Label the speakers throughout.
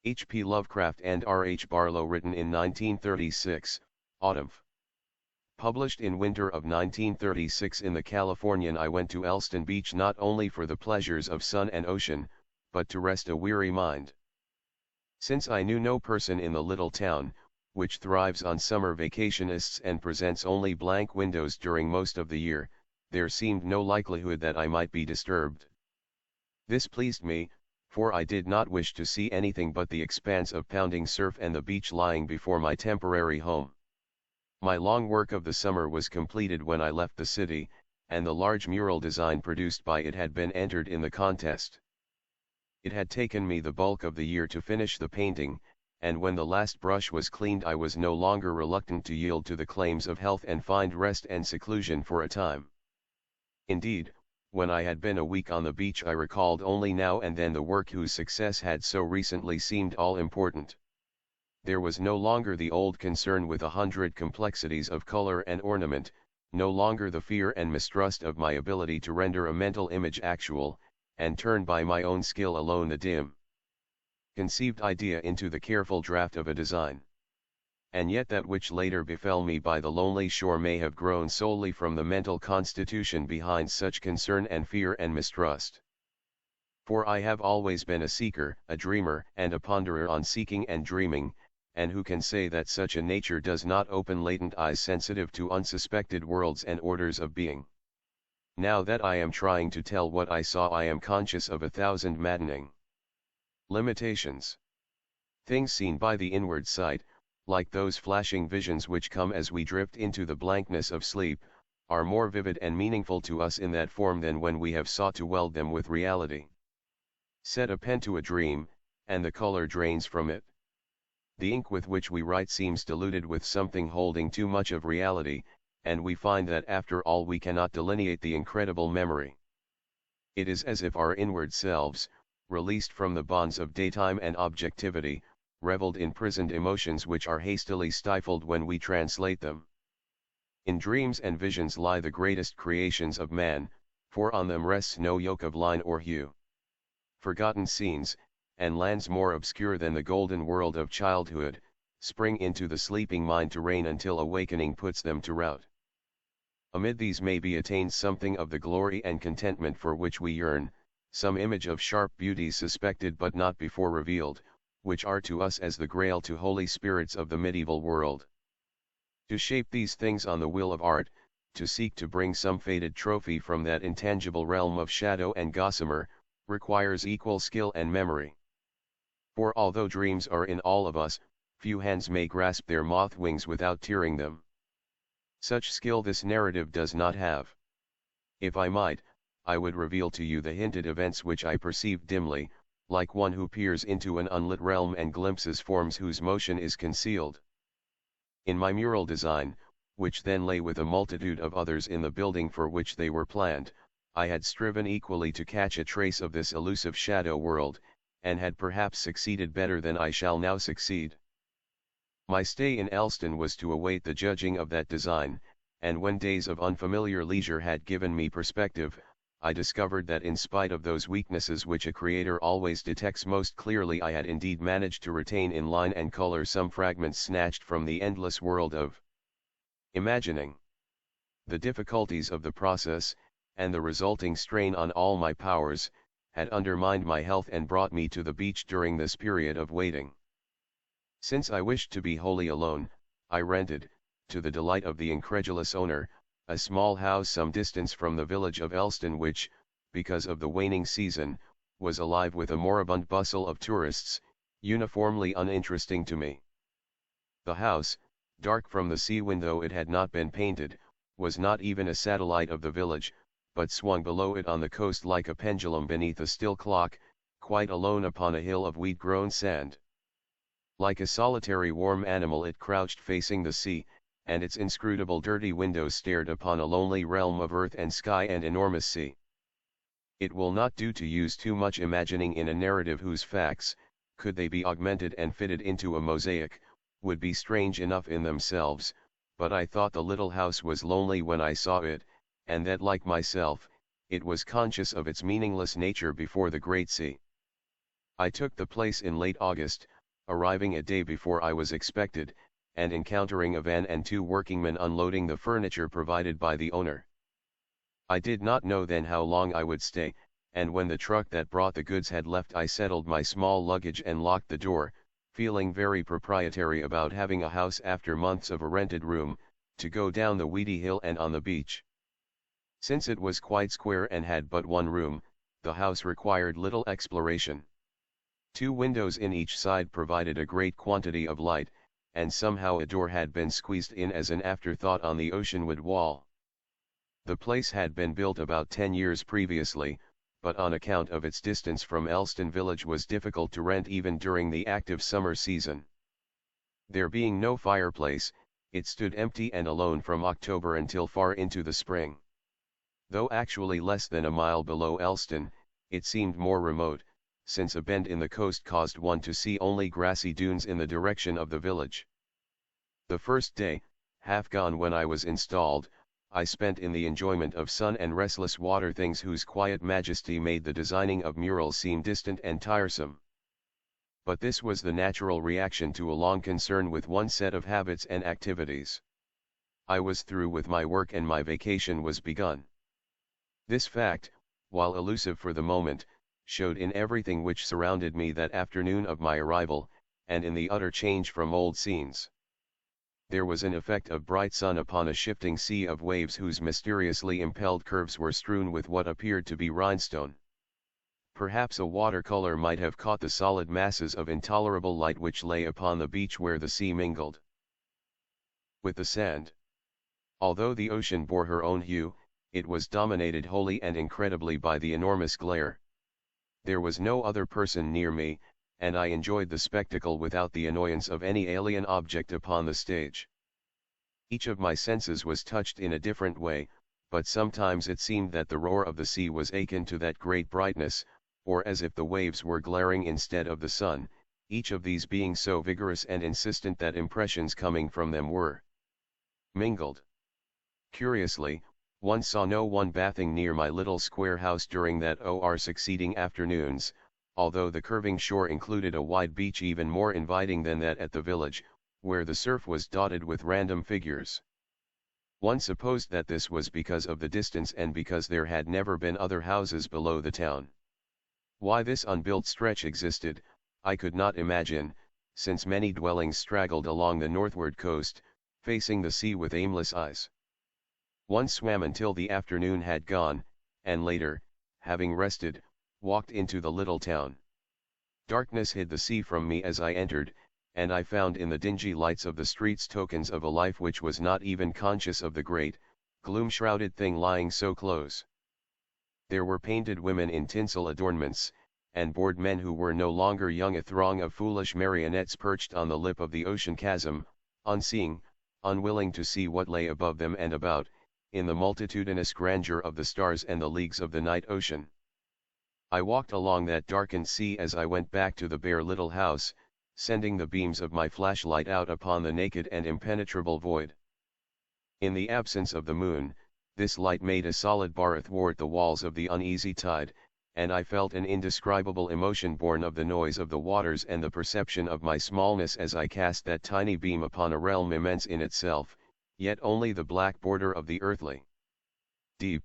Speaker 1: H. P. Lovecraft and R. H. Barlow, written in 1936, autumn. Published in winter of 1936 in the Californian. I went to Elston Beach not only for the pleasures of sun and ocean, but to rest a weary mind. Since I knew no person in the little town, which thrives on summer vacationists and presents only blank windows during most of the year, there seemed no likelihood that I might be disturbed. This pleased me, for I did not wish to see anything but the expanse of pounding surf and the beach lying before my temporary home. My long work of the summer was completed when I left the city, and the large mural design produced by it had been entered in the contest. It had taken me the bulk of the year to finish the painting, and when the last brush was cleaned I was no longer reluctant to yield to the claims of health and find rest and seclusion for a time. Indeed, when I had been a week on the beach I recalled only now and then the work whose success had so recently seemed all important. There was no longer the old concern with 100 complexities of color and ornament, no longer the fear and mistrust of my ability to render a mental image actual, and turn by my own skill alone the dim conceived idea into the careful draft of a design. And yet that which later befell me by the lonely shore may have grown solely from the mental constitution behind such concern and fear and mistrust. For I have always been a seeker, a dreamer, and a ponderer on seeking and dreaming, and who can say that such a nature does not open latent eyes sensitive to unsuspected worlds and orders of being? Now that I am trying to tell what I saw, I am conscious of 1,000 maddening limitations. Things seen by the inward sight, like those flashing visions which come as we drift into the blankness of sleep, are more vivid and meaningful to us in that form than when we have sought to weld them with reality. Set a pen to a dream, and the color drains from it. The ink with which we write seems diluted with something holding too much of reality, and we find that after all we cannot delineate the incredible memory. It is as if our inward selves, released from the bonds of daytime and objectivity, reveled in prisoned emotions which are hastily stifled when we translate them. In dreams and visions lie the greatest creations of man, for on them rests no yoke of line or hue. Forgotten scenes, and lands more obscure than the golden world of childhood, spring into the sleeping mind to reign until awakening puts them to rout. Amid these may be attained something of the glory and contentment for which we yearn, some image of sharp beauty suspected but not before revealed, which are to us as the grail to holy spirits of the medieval world. To shape these things on the wheel of art, to seek to bring some faded trophy from that intangible realm of shadow and gossamer, requires equal skill and memory. For although dreams are in all of us, few hands may grasp their moth wings without tearing them. Such skill this narrative does not have. If I might, I would reveal to you the hinted events which I perceive dimly, like one who peers into an unlit realm and glimpses forms whose motion is concealed. In my mural design, which then lay with a multitude of others in the building for which they were planned, I had striven equally to catch a trace of this elusive shadow world, and had perhaps succeeded better than I shall now succeed. My stay in Elston was to await the judging of that design, and when days of unfamiliar leisure had given me perspective, I discovered that in spite of those weaknesses which a creator always detects most clearly, I had indeed managed to retain in line and color some fragments snatched from the endless world of imagining. The difficulties of the process, and the resulting strain on all my powers, had undermined my health and brought me to the beach during this period of waiting. Since I wished to be wholly alone, I rented, to the delight of the incredulous owner, a small house some distance from the village of Elston which, because of the waning season, was alive with a moribund bustle of tourists, uniformly uninteresting to me. The house, dark from the sea window it had not been painted, was not even a satellite of the village, but swung below it on the coast like a pendulum beneath a still clock, quite alone upon a hill of weed-grown sand. Like a solitary warm animal it crouched facing the sea, and its inscrutable dirty windows stared upon a lonely realm of earth and sky and enormous sea. It will not do to use too much imagining in a narrative whose facts, could they be augmented and fitted into a mosaic, would be strange enough in themselves, but I thought the little house was lonely when I saw it, and that like myself, it was conscious of its meaningless nature before the great sea. I took the place in late August, arriving a day before I was expected, and encountering a van and two workingmen unloading the furniture provided by the owner. I did not know then how long I would stay, and when the truck that brought the goods had left I settled my small luggage and locked the door, feeling very proprietary about having a house after months of a rented room, to go down the weedy hill and on the beach. Since it was quite square and had but one room, the house required little exploration. Two windows in each side provided a great quantity of light, and somehow a door had been squeezed in as an afterthought on the oceanwood wall. The place had been built about 10 years previously, but on account of its distance from Elston village was difficult to rent even during the active summer season. There being no fireplace, it stood empty and alone from October until far into the spring. Though actually less than a mile below Elston, it seemed more remote, since a bend in the coast caused one to see only grassy dunes in the direction of the village. The first day, half gone when I was installed, I spent in the enjoyment of sun and restless water, things whose quiet majesty made the designing of murals seem distant and tiresome. But this was the natural reaction to a long concern with one set of habits and activities. I was through with my work and my vacation was begun. This fact, while elusive for the moment, showed in everything which surrounded me that afternoon of my arrival, and in the utter change from old scenes. There was an effect of bright sun upon a shifting sea of waves whose mysteriously impelled curves were strewn with what appeared to be rhinestone. Perhaps a watercolor might have caught the solid masses of intolerable light which lay upon the beach where the sea mingled with the sand. Although the ocean bore her own hue, it was dominated wholly and incredibly by the enormous glare. There was no other person near me, and I enjoyed the spectacle without the annoyance of any alien object upon the stage. Each of my senses was touched in a different way, but sometimes it seemed that the roar of the sea was akin to that great brightness, or as if the waves were glaring instead of the sun, each of these being so vigorous and insistent that impressions coming from them were mingled. Curiously, one saw no one bathing near my little square house during that or succeeding afternoons, although the curving shore included a wide beach even more inviting than that at the village, where the surf was dotted with random figures. One supposed that this was because of the distance and because there had never been other houses below the town. Why this unbuilt stretch existed, I could not imagine, since many dwellings straggled along the northward coast, facing the sea with aimless eyes. One swam until the afternoon had gone, and later, having rested, walked into the little town. Darkness hid the sea from me as I entered, and I found in the dingy lights of the streets tokens of a life which was not even conscious of the great, gloom-shrouded thing lying so close. There were painted women in tinsel adornments, and bored men who were no longer young, a throng of foolish marionettes perched on the lip of the ocean chasm, unseeing, unwilling to see what lay above them and about, in the multitudinous grandeur of the stars and the leagues of the night ocean. I walked along that darkened sea as I went back to the bare little house, sending the beams of my flashlight out upon the naked and impenetrable void. In the absence of the moon, this light made a solid bar athwart the walls of the uneasy tide, and I felt an indescribable emotion born of the noise of the waters and the perception of my smallness as I cast that tiny beam upon a realm immense in itself, yet only the black border of the earthly deep.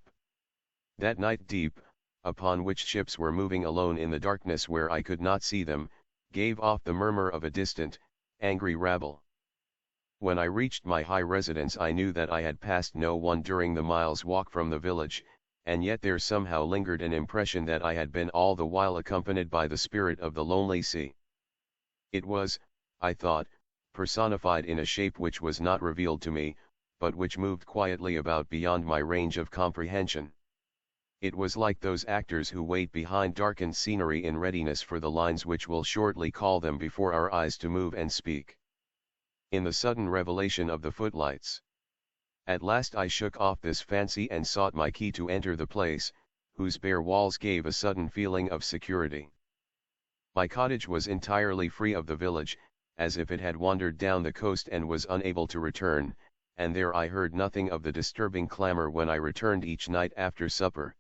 Speaker 1: That night deep, upon which ships were moving alone in the darkness where I could not see them, gave off the murmur of a distant, angry rabble. When I reached my high residence I knew that I had passed no one during the mile's walk from the village, and yet there somehow lingered an impression that I had been all the while accompanied by the spirit of the lonely sea. It was, I thought, personified in a shape which was not revealed to me, but which moved quietly about beyond my range of comprehension. It was like those actors who wait behind darkened scenery in readiness for the lines which will shortly call them before our eyes to move and speak. In the sudden revelation of the footlights, at last I shook off this fancy and sought my key to enter the place, whose bare walls gave a sudden feeling of security. My cottage was entirely free of the village, as if it had wandered down the coast and was unable to return, and there I heard nothing of the disturbing clamor when I returned each night after supper.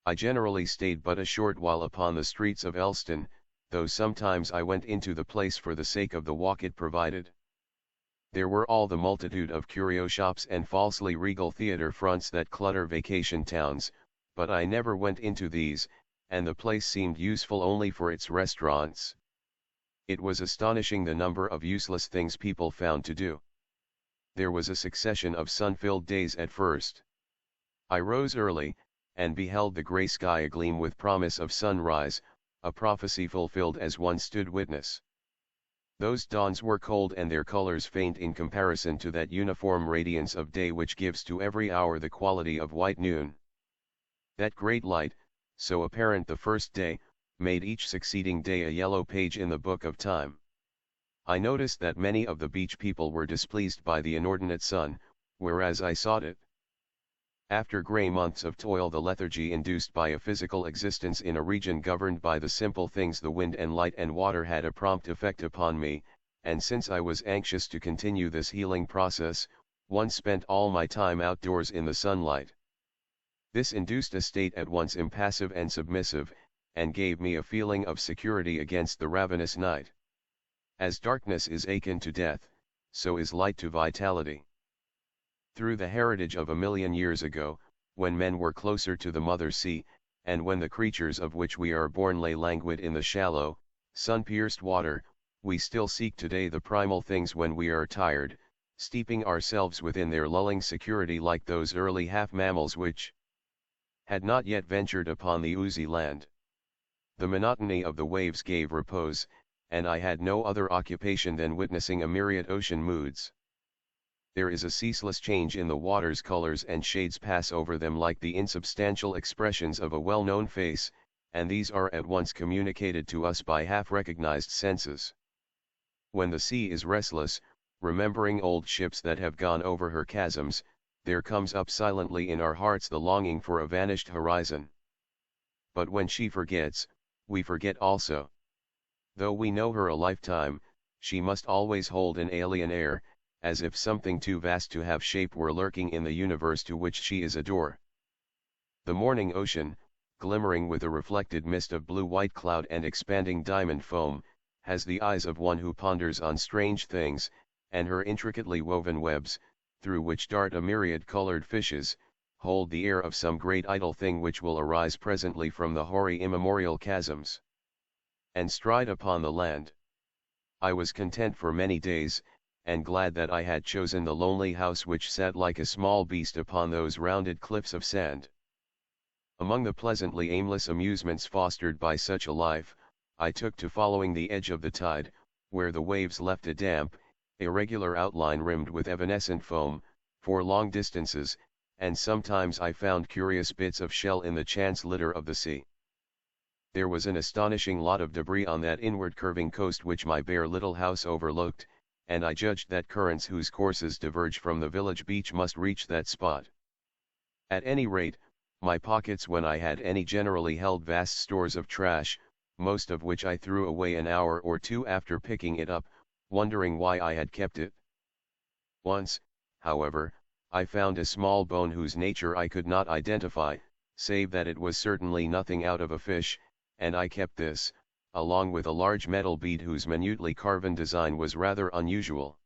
Speaker 1: I generally stayed but a short while upon the streets of Elston, though sometimes I went into the place for the sake of the walk it provided. There were all the multitude of curio shops and falsely regal theater fronts that clutter vacation towns, but I never went into these, and the place seemed useful only for its restaurants. It was astonishing the number of useless things people found to do. There was a succession of sun-filled days at first. I rose early, and beheld the grey sky agleam with promise of sunrise, a prophecy fulfilled as one stood witness. Those dawns were cold and their colors faint in comparison to that uniform radiance of day which gives to every hour the quality of white noon. That great light, so apparent the first day, made each succeeding day a yellow page in the book of time. I noticed that many of the beach people were displeased by the inordinate sun, whereas I sought it. After grey months of toil, the lethargy induced by a physical existence in a region governed by the simple things the wind and light and water had a prompt effect upon me, and since I was anxious to continue this healing process, one spent all my time outdoors in the sunlight. This induced a state at once impassive and submissive, and gave me a feeling of security against the ravenous night. As darkness is akin to death, so is light to vitality. Through the heritage of 1,000,000 years ago, when men were closer to the mother sea, and when the creatures of which we are born lay languid in the shallow, sun-pierced water, we still seek today the primal things when we are tired, steeping ourselves within their lulling security like those early half-mammals which had not yet ventured upon the oozy land. The monotony of the waves gave repose, and I had no other occupation than witnessing a myriad ocean moods. There is a ceaseless change in the water's colors, and shades pass over them like the insubstantial expressions of a well-known face, and these are at once communicated to us by half-recognized senses. When the sea is restless, remembering old ships that have gone over her chasms, there comes up silently in our hearts the longing for a vanished horizon. But when she forgets, we forget also. Though we know her a lifetime, she must always hold an alien air, as if something too vast to have shape were lurking in the universe to which she is a door. The morning ocean, glimmering with a reflected mist of blue-white cloud and expanding diamond foam, has the eyes of one who ponders on strange things, and her intricately woven webs, through which dart a myriad colored fishes, hold the air of some great idle thing which will arise presently from the hoary immemorial chasms, and stride upon the land. I was content for many days, and glad that I had chosen the lonely house which sat like a small beast upon those rounded cliffs of sand. Among the pleasantly aimless amusements fostered by such a life, I took to following the edge of the tide, where the waves left a damp, irregular outline rimmed with evanescent foam, for long distances, and sometimes I found curious bits of shell in the chance litter of the sea. There was an astonishing lot of debris on that inward curving coast which my bare little house overlooked, and I judged that currents whose courses diverge from the village beach must reach that spot. At any rate, my pockets when I had any generally held vast stores of trash, most of which I threw away an hour or two after picking it up, wondering why I had kept it. Once, however, I found a small bone whose nature I could not identify, save that it was certainly nothing out of a fish, and I kept this, along with a large metal bead whose minutely carven design was rather unusual.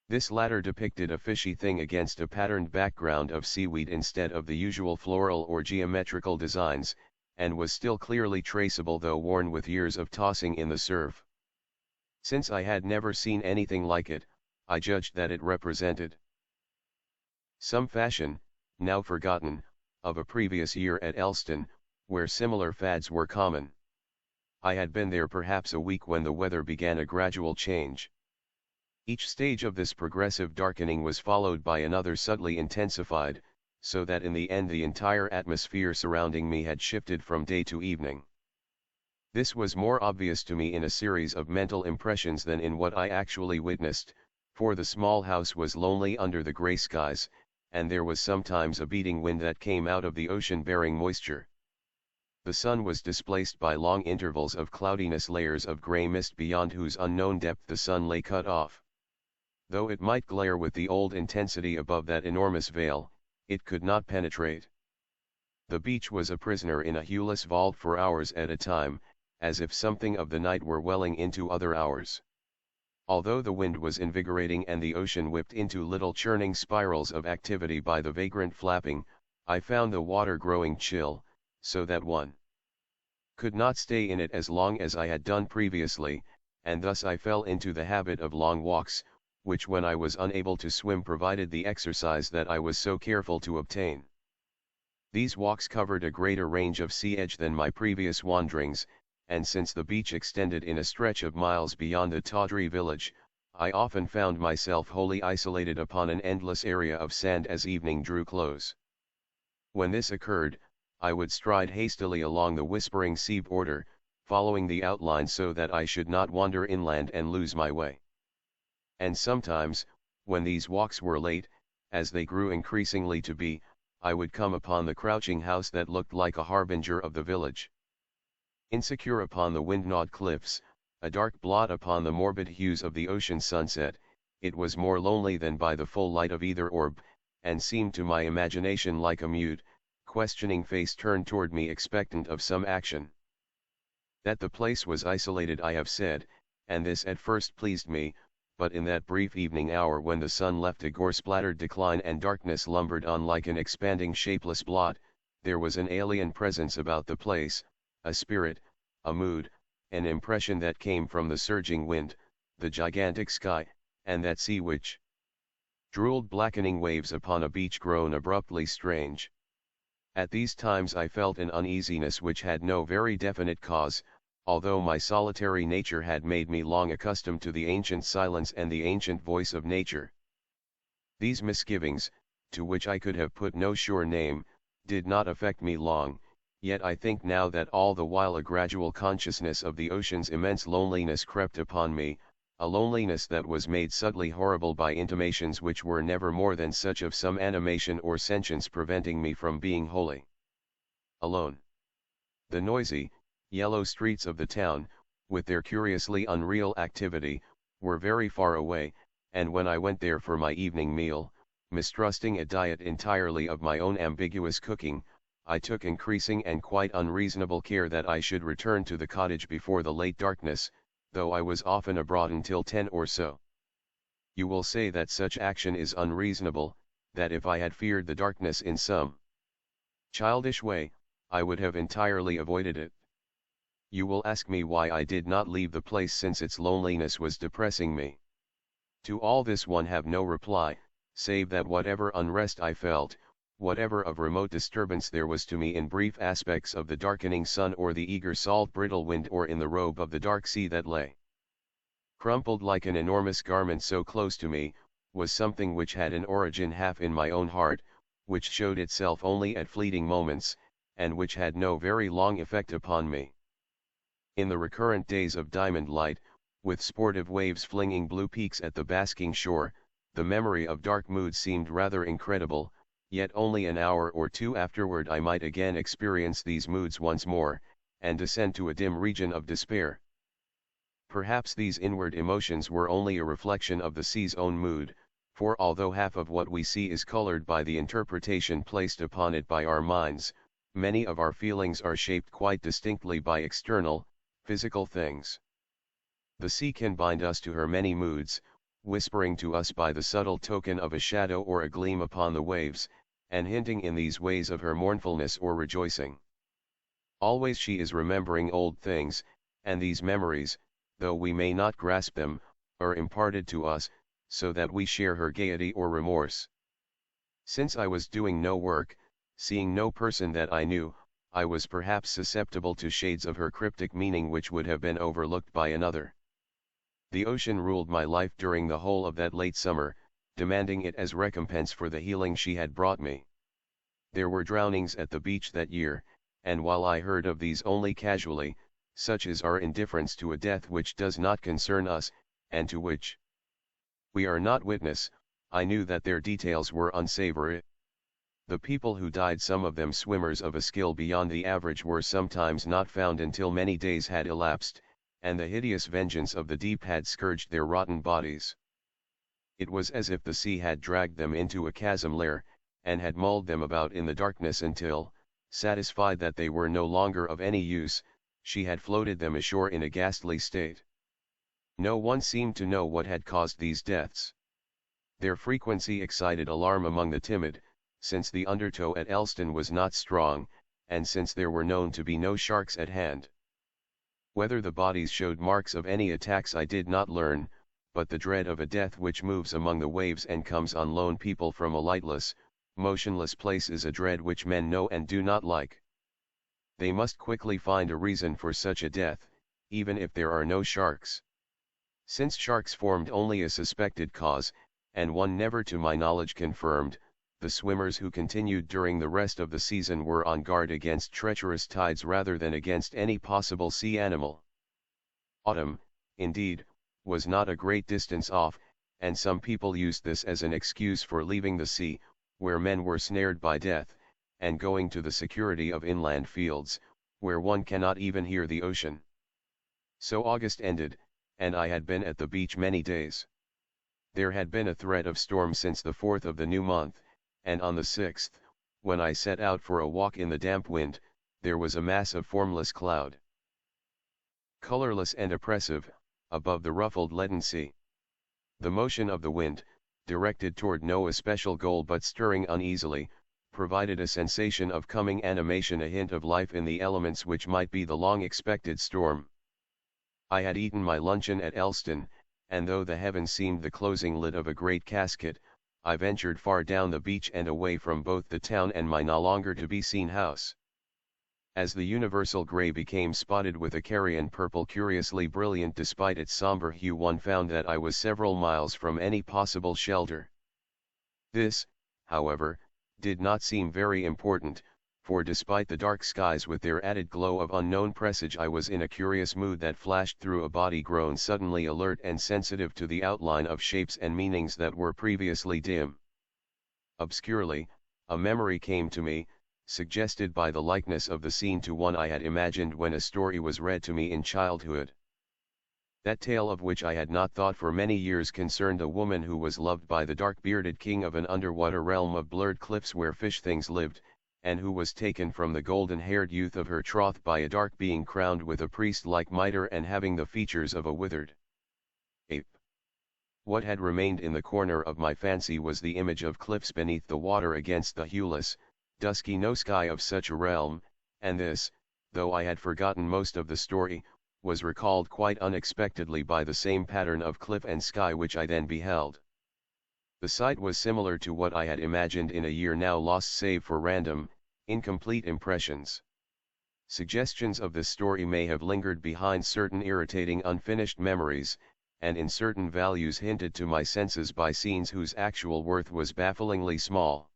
Speaker 1: This latter depicted a fishy thing against a patterned background of seaweed instead of the usual floral or geometrical designs, and was still clearly traceable though worn with years of tossing in the surf. Since I had never seen anything like it, I judged that it represented some fashion, now forgotten, of a previous year at Elston, where similar fads were common. I had been there perhaps a week when the weather began a gradual change. Each stage of this progressive darkening was followed by another subtly intensified, so that in the end the entire atmosphere surrounding me had shifted from day to evening. This was more obvious to me in a series of mental impressions than in what I actually witnessed, for the small house was lonely under the grey skies, and there was sometimes a beating wind that came out of the ocean bearing moisture. The sun was displaced by long intervals of cloudiness, layers of grey mist beyond whose unknown depth the sun lay cut off. Though it might glare with the old intensity above that enormous veil, it could not penetrate. The beach was a prisoner in a hueless vault for hours at a time, as if something of the night were welling into other hours. Although the wind was invigorating and the ocean whipped into little churning spirals of activity by the vagrant flapping, I found the water growing chill, so that one could not stay in it as long as I had done previously, and thus I fell into the habit of long walks, which when I was unable to swim provided the exercise that I was so careful to obtain. These walks covered a greater range of sea edge than my previous wanderings, and since the beach extended in a stretch of miles beyond the tawdry village, I often found myself wholly isolated upon an endless area of sand as evening drew close. When this occurred, I would stride hastily along the whispering sea border, following the outline so that I should not wander inland and lose my way. And sometimes, when these walks were late, as they grew increasingly to be, I would come upon the crouching house that looked like a harbinger of the village. Insecure upon the wind-gnawed cliffs, a dark blot upon the morbid hues of the ocean sunset, it was more lonely than by the full light of either orb, and seemed to my imagination like a mute, questioning face turned toward me expectant of some action. That the place was isolated I have said, and this at first pleased me, but in that brief evening hour when the sun left a gore-splattered decline and darkness lumbered on like an expanding shapeless blot, there was an alien presence about the place, a spirit, a mood, an impression that came from the surging wind, the gigantic sky, and that sea which drooled blackening waves upon a beach grown abruptly strange. At these times I felt an uneasiness which had no very definite cause, although my solitary nature had made me long accustomed to the ancient silence and the ancient voice of nature. These misgivings, to which I could have put no sure name, did not affect me long, yet I think now that all the while a gradual consciousness of the ocean's immense loneliness crept upon me, a loneliness that was made subtly horrible by intimations which were never more than such of some animation or sentience preventing me from being wholly alone. The noisy, yellow streets of the town, with their curiously unreal activity, were very far away, and when I went there for my evening meal, mistrusting a diet entirely of my own ambiguous cooking, I took increasing and quite unreasonable care that I should return to the cottage before the late darkness, though I was often abroad until 10 or so. You will say that such action is unreasonable, that if I had feared the darkness in some childish way, I would have entirely avoided it. You will ask me why I did not leave the place since its loneliness was depressing me. To all this one have no reply, save that whatever unrest I felt, whatever of remote disturbance there was to me in brief aspects of the darkening sun or the eager salt brittle wind or in the robe of the dark sea that lay crumpled like an enormous garment so close to me, was something which had an origin half in my own heart, which showed itself only at fleeting moments, and which had no very long effect upon me. In the recurrent days of diamond light, with sportive waves flinging blue peaks at the basking shore, the memory of dark moods seemed rather incredible, yet only an hour or two afterward I might again experience these moods once more, and descend to a dim region of despair. Perhaps these inward emotions were only a reflection of the sea's own mood, for although half of what we see is colored by the interpretation placed upon it by our minds, many of our feelings are shaped quite distinctly by external, physical things. The sea can bind us to her many moods, whispering to us by the subtle token of a shadow or a gleam upon the waves, and hinting in these ways of her mournfulness or rejoicing. Always she is remembering old things, and these memories, though we may not grasp them, are imparted to us, so that we share her gaiety or remorse. Since I was doing no work, seeing no person that I knew, I was perhaps susceptible to shades of her cryptic meaning which would have been overlooked by another. The ocean ruled my life during the whole of that late summer, demanding it as recompense for the healing she had brought me. There were drownings at the beach that year, and while I heard of these only casually, such is our indifference to a death which does not concern us, and to which we are not witness, I knew that their details were unsavory. The people who died, some of them swimmers of a skill beyond the average, were sometimes not found until many days had elapsed, and the hideous vengeance of the deep had scourged their rotten bodies. It was as if the sea had dragged them into a chasm lair, and had mulled them about in the darkness until, satisfied that they were no longer of any use, she had floated them ashore in a ghastly state. No one seemed to know what had caused these deaths. Their frequency excited alarm among the timid, since the undertow at Elston was not strong, and since there were known to be no sharks at hand. Whether the bodies showed marks of any attacks I did not learn, but the dread of a death which moves among the waves and comes on lone people from a lightless, motionless place is a dread which men know and do not like. They must quickly find a reason for such a death, even if there are no sharks. Since sharks formed only a suspected cause, and one never to my knowledge confirmed, the swimmers who continued during the rest of the season were on guard against treacherous tides rather than against any possible sea animal. Autumn, indeed, was not a great distance off, and some people used this as an excuse for leaving the sea, where men were snared by death, and going to the security of inland fields, where one cannot even hear the ocean. So August ended, and I had been at the beach many days. There had been a threat of storm since the 4th of the new month, and on the 6th, when I set out for a walk in the damp wind, there was a mass of formless cloud. Colorless and oppressive, above the ruffled leaden sea. The motion of the wind, directed toward no especial goal but stirring uneasily, provided a sensation of coming animation, a hint of life in the elements which might be the long-expected storm. I had eaten my luncheon at Elston, and though the heavens seemed the closing lid of a great casket, I ventured far down the beach and away from both the town and my no longer to be seen house. As the universal grey became spotted with a carrion purple curiously brilliant despite its somber hue, one found that I was several miles from any possible shelter. This, however, did not seem very important, for despite the dark skies with their added glow of unknown presage, I was in a curious mood that flashed through a body grown suddenly alert and sensitive to the outline of shapes and meanings that were previously dim. Obscurely, a memory came to me, suggested by the likeness of the scene to one I had imagined when a story was read to me in childhood. That tale, of which I had not thought for many years, concerned a woman who was loved by the dark-bearded king of an underwater realm of blurred cliffs where fish things lived, and who was taken from the golden-haired youth of her troth by a dark being crowned with a priest-like mitre and having the features of a withered ape. What had remained in the corner of my fancy was the image of cliffs beneath the water against the hueless, dusky no sky of such a realm, and this, though I had forgotten most of the story, was recalled quite unexpectedly by the same pattern of cliff and sky which I then beheld. The sight was similar to what I had imagined in a year now lost save for random, incomplete impressions. Suggestions of this story may have lingered behind certain irritating unfinished memories, and in certain values hinted to my senses by scenes whose actual worth was bafflingly small.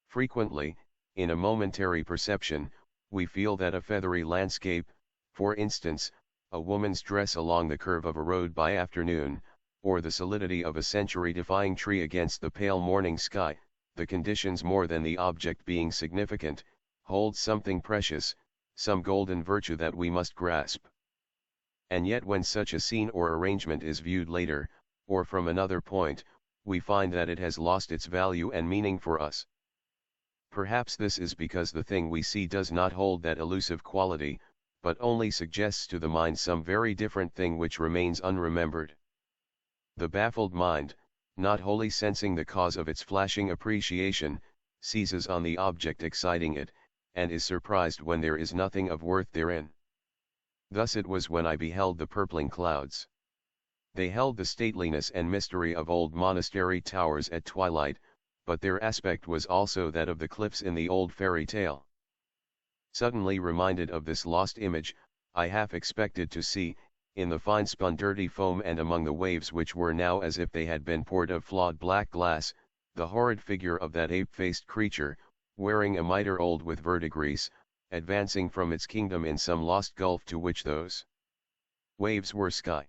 Speaker 1: Frequently, in a momentary perception, we feel that a feathery landscape, for instance, a woman's dress along the curve of a road by afternoon, or the solidity of a century-defying tree against the pale morning sky, the conditions more than the object being significant, hold something precious, some golden virtue that we must grasp. And yet when such a scene or arrangement is viewed later, or from another point, we find that it has lost its value and meaning for us. Perhaps this is because the thing we see does not hold that elusive quality, but only suggests to the mind some very different thing which remains unremembered. The baffled mind, not wholly sensing the cause of its flashing appreciation, seizes on the object exciting it, and is surprised when there is nothing of worth therein. Thus it was when I beheld the purpling clouds. They held the stateliness and mystery of old monastery towers at twilight, but their aspect was also that of the cliffs in the old fairy tale. Suddenly reminded of this lost image, I half expected to see, in the fine-spun dirty foam and among the waves which were now as if they had been poured of flawed black glass, the horrid figure of that ape-faced creature, wearing a mitre old with verdigris, advancing from its kingdom in some lost gulf to which those waves were sky.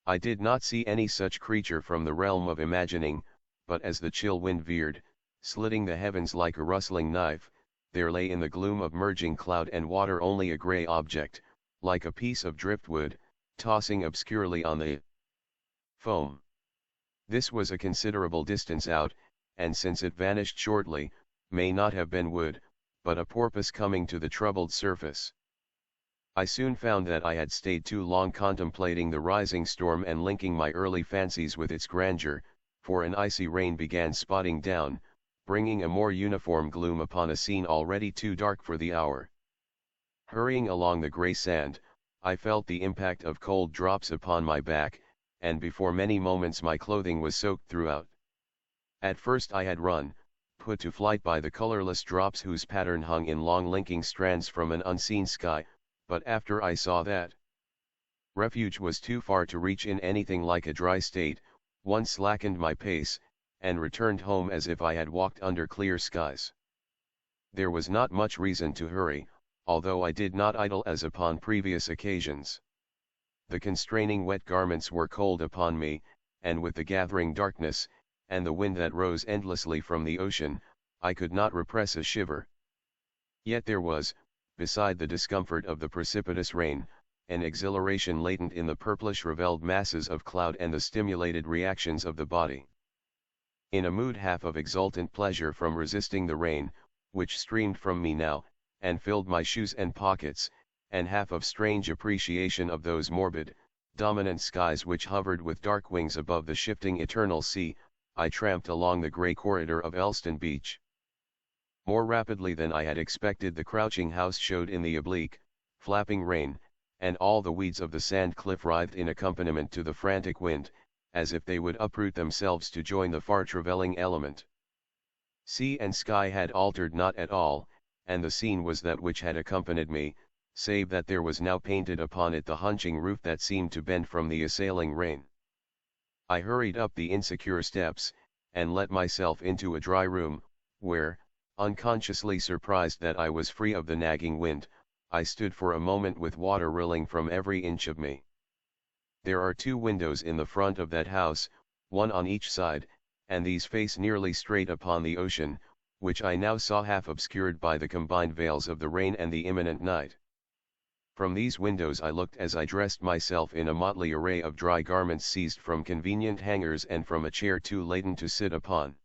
Speaker 1: I did not see any such creature from the realm of imagining, but as the chill wind veered, slitting the heavens like a rustling knife, there lay in the gloom of merging cloud and water only a grey object, like a piece of driftwood, tossing obscurely on the foam. This was a considerable distance out, and since it vanished shortly, may not have been wood, but a porpoise coming to the troubled surface. I soon found that I had stayed too long contemplating the rising storm and linking my early fancies with its grandeur, for an icy rain began spotting down, bringing a more uniform gloom upon a scene already too dark for the hour. Hurrying along the grey sand, I felt the impact of cold drops upon my back, and before many moments my clothing was soaked throughout. At first I had run, put to flight by the colorless drops whose pattern hung in long linking strands from an unseen sky, but after I saw that refuge was too far to reach in anything like a dry state, one slackened my pace, and returned home as if I had walked under clear skies. There was not much reason to hurry, although I did not idle as upon previous occasions. The constraining wet garments were cold upon me, and with the gathering darkness, and the wind that rose endlessly from the ocean, I could not repress a shiver. Yet there was, beside the discomfort of the precipitous rain, an exhilaration latent in the purplish reveled masses of cloud and the stimulated reactions of the body. In a mood half of exultant pleasure from resisting the rain, which streamed from me now, and filled my shoes and pockets, and half of strange appreciation of those morbid, dominant skies which hovered with dark wings above the shifting eternal sea, I tramped along the grey corridor of Elston Beach. More rapidly than I had expected the crouching house showed in the oblique, flapping rain, and all the weeds of the sand cliff writhed in accompaniment to the frantic wind, as if they would uproot themselves to join the far travelling element. Sea and sky had altered not at all, and the scene was that which had accompanied me, save that there was now painted upon it the hunching roof that seemed to bend from the assailing rain. I hurried up the insecure steps, and let myself into a dry room, where, unconsciously surprised that I was free of the nagging wind, I stood for a moment with water rilling from every inch of me. There are 2 windows in the front of that house, one on each side, and these face nearly straight upon the ocean, which I now saw half obscured by the combined veils of the rain and the imminent night. From these windows I looked as I dressed myself in a motley array of dry garments seized from convenient hangers and from a chair too laden to sit upon.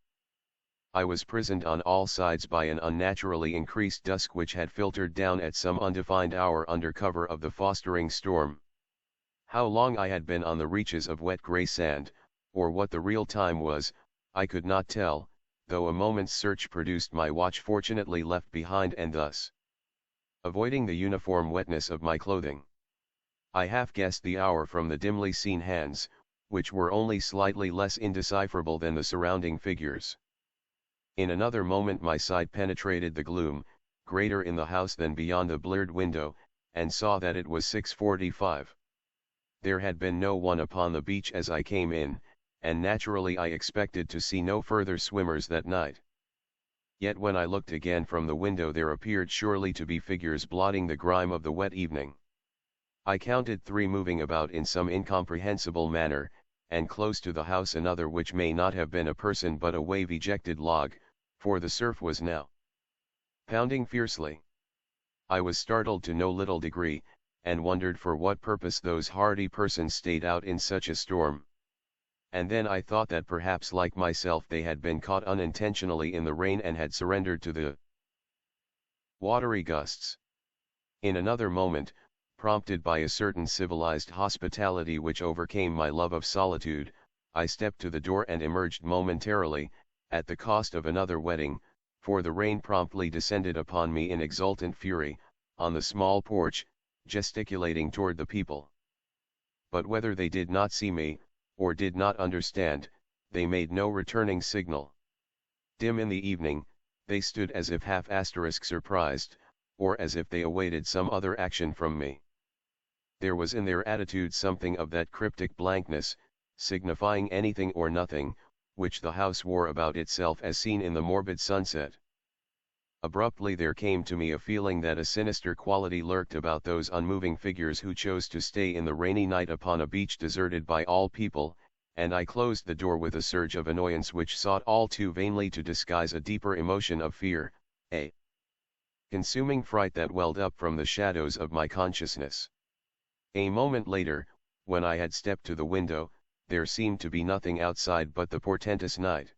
Speaker 1: I was prisoned on all sides by an unnaturally increased dusk which had filtered down at some undefined hour under cover of the fostering storm. How long I had been on the reaches of wet grey sand, or what the real time was, I could not tell, though a moment's search produced my watch fortunately left behind, and thus avoiding the uniform wetness of my clothing, I half guessed the hour from the dimly seen hands, which were only slightly less indecipherable than the surrounding figures. In another moment my sight penetrated the gloom, greater in the house than beyond the bleared window, and saw that it was 6:45. There had been no one upon the beach as I came in, and naturally I expected to see no further swimmers that night. Yet when I looked again from the window there appeared surely to be figures blotting the grime of the wet evening. I counted 3 moving about in some incomprehensible manner, and close to the house another which may not have been a person but a wave-ejected log, for the surf was now pounding fiercely. I was startled to no little degree, and wondered for what purpose those hardy persons stayed out in such a storm. And then I thought that perhaps like myself they had been caught unintentionally in the rain and had surrendered to the watery gusts. In another moment, prompted by a certain civilized hospitality which overcame my love of solitude, I stepped to the door and emerged momentarily, at the cost of another wetting, for the rain promptly descended upon me in exultant fury, on the small porch, gesticulating toward the people. But whether they did not see me, or did not understand, they made no returning signal. Dim in the evening, they stood as if surprised, or as if they awaited some other action from me. There was in their attitude something of that cryptic blankness, signifying anything or nothing, which the house wore about itself as seen in the morbid sunset. Abruptly there came to me a feeling that a sinister quality lurked about those unmoving figures who chose to stay in the rainy night upon a beach deserted by all people, and I closed the door with a surge of annoyance which sought all too vainly to disguise a deeper emotion of fear, a consuming fright that welled up from the shadows of my consciousness. A moment later, when I had stepped to the window, there seemed to be nothing outside but the portentous night.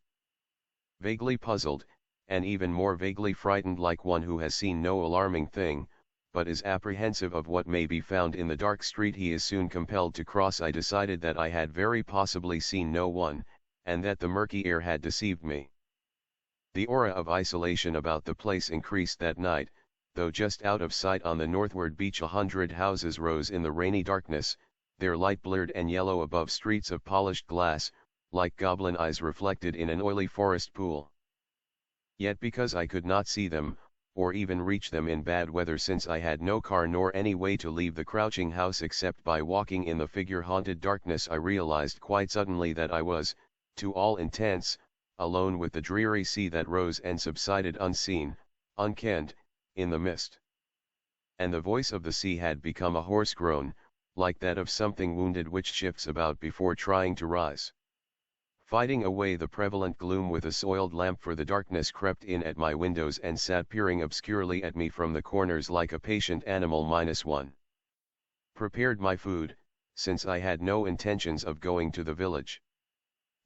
Speaker 1: Vaguely puzzled, and even more vaguely frightened like one who has seen no alarming thing, but is apprehensive of what may be found in the dark street he is soon compelled to cross. I decided that I had very possibly seen no one, and that the murky air had deceived me. The aura of isolation about the place increased that night, though just out of sight on the northward beach 100 houses rose in the rainy darkness, their light blurred and yellow above streets of polished glass, like goblin eyes reflected in an oily forest pool. Yet because I could not see them, or even reach them in bad weather, since I had no car nor any way to leave the crouching house except by walking in the figure-haunted darkness, I realized quite suddenly that I was, to all intents, alone with the dreary sea that rose and subsided unseen, unkenned, in the mist. And the voice of the sea had become a hoarse groan, like that of something wounded which shifts about before trying to rise. Fighting away the prevalent gloom with a soiled lamp, for the darkness crept in at my windows and sat peering obscurely at me from the corners like a patient animal. -1. Prepared my food, since I had no intentions of going to the village.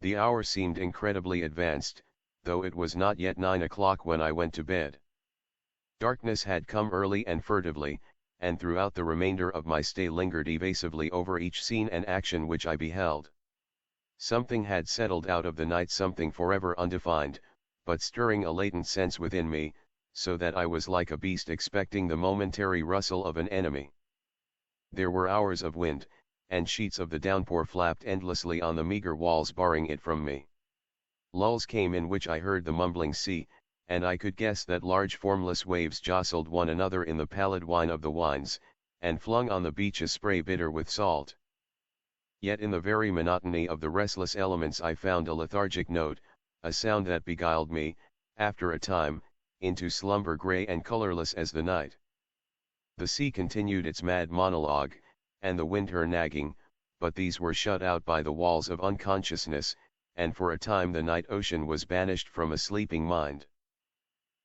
Speaker 1: The hour seemed incredibly advanced, though it was not yet 9 o'clock when I went to bed. Darkness had come early and furtively, and throughout the remainder of my stay lingered evasively over each scene and action which I beheld. Something had settled out of the night, something forever undefined, but stirring a latent sense within me, so that I was like a beast expecting the momentary rustle of an enemy. There were hours of wind, and sheets of the downpour flapped endlessly on the meager walls, barring it from me. Lulls came in which I heard the mumbling sea, and I could guess that large formless waves jostled one another in the pallid wine of the wines, and flung on the beach a spray bitter with salt. Yet in the very monotony of the restless elements I found a lethargic note, a sound that beguiled me, after a time, into slumber grey and colorless as the night. The sea continued its mad monologue, and the wind her nagging, but these were shut out by the walls of unconsciousness, and for a time the night ocean was banished from a sleeping mind.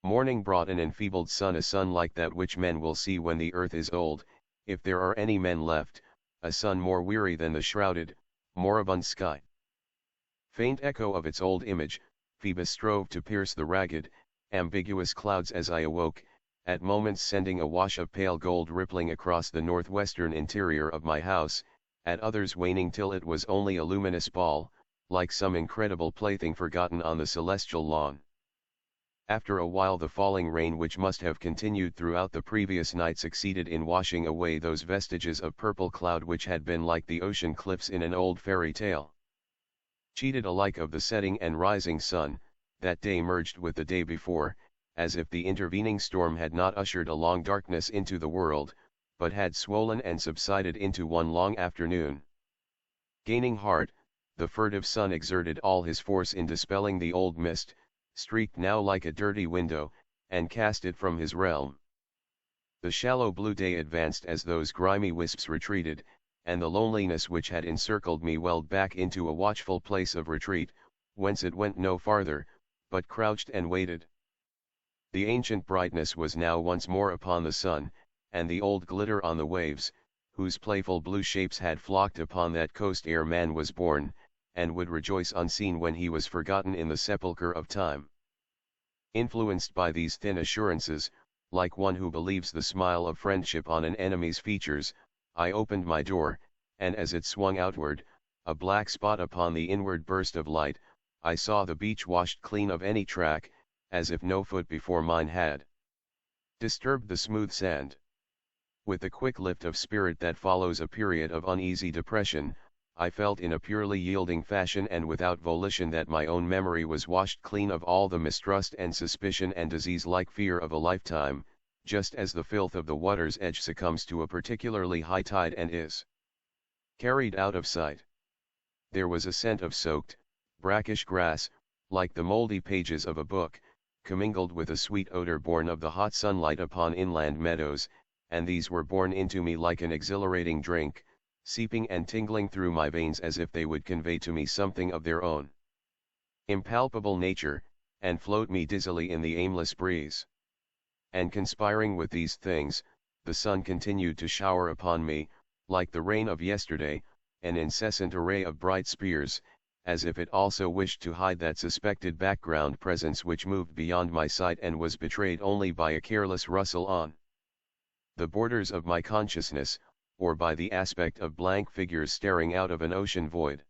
Speaker 1: Morning brought an enfeebled sun, a sun like that which men will see when the earth is old, if there are any men left, a sun more weary than the shrouded, moribund sky. Faint echo of its old image, Phoebus strove to pierce the ragged, ambiguous clouds as I awoke, at moments sending a wash of pale gold rippling across the northwestern interior of my house, at others waning till it was only a luminous ball, like some incredible plaything forgotten on the celestial lawn. After a while the falling rain, which must have continued throughout the previous night, succeeded in washing away those vestiges of purple cloud which had been like the ocean cliffs in an old fairy tale. Cheated alike of the setting and rising sun, that day merged with the day before, as if the intervening storm had not ushered a long darkness into the world, but had swollen and subsided into one long afternoon. Gaining heart, the furtive sun exerted all his force in dispelling the old mist, streaked now like a dirty window, and cast it from his realm. The shallow blue day advanced as those grimy wisps retreated, and the loneliness which had encircled me welled back into a watchful place of retreat, whence it went no farther, but crouched and waited. The ancient brightness was now once more upon the sun, and the old glitter on the waves, whose playful blue shapes had flocked upon that coast ere man was born, and would rejoice unseen when he was forgotten in the sepulchre of time. Influenced by these thin assurances, like one who believes the smile of friendship on an enemy's features, I opened my door, and as it swung outward, a black spot upon the inward burst of light, I saw the beach washed clean of any track, as if no foot before mine had disturbed the smooth sand. With the quick lift of spirit that follows a period of uneasy depression, I felt in a purely yielding fashion and without volition that my own memory was washed clean of all the mistrust and suspicion and disease-like fear of a lifetime, just as the filth of the water's edge succumbs to a particularly high tide and is carried out of sight. There was a scent of soaked, brackish grass, like the moldy pages of a book, commingled with a sweet odor born of the hot sunlight upon inland meadows, and these were borne into me like an exhilarating drink, seeping and tingling through my veins as if they would convey to me something of their own impalpable nature, and float me dizzily in the aimless breeze. And conspiring with these things, the sun continued to shower upon me, like the rain of yesterday, an incessant array of bright spears, as if it also wished to hide that suspected background presence which moved beyond my sight and was betrayed only by a careless rustle on the borders of my consciousness, or by the aspect of blank figures staring out of an ocean void.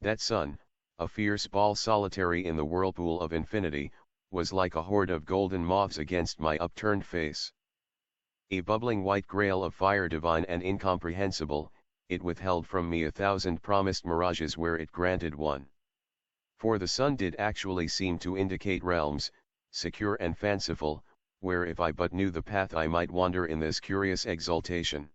Speaker 1: That sun, a fierce ball solitary in the whirlpool of infinity, was like a horde of golden moths against my upturned face. A bubbling white grail of fire divine and incomprehensible, it withheld from me 1,000 promised mirages where it granted one. For the sun did actually seem to indicate realms, secure and fanciful, where if I but knew the path I might wander in this curious exaltation.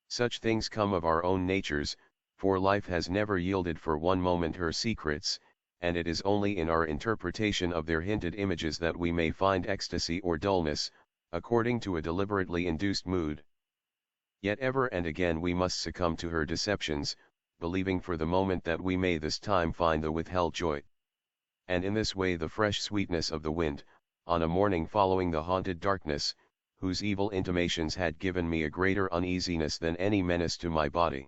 Speaker 1: Such things come of our own natures, for life has never yielded for one moment her secrets, and it is only in our interpretation of their hinted images that we may find ecstasy or dullness, according to a deliberately induced mood. Yet ever and again we must succumb to her deceptions, believing for the moment that we may this time find the withheld joy. And in this way the fresh sweetness of the wind, on a morning following the haunted darkness, whose evil intimations had given me a greater uneasiness than any menace to my body,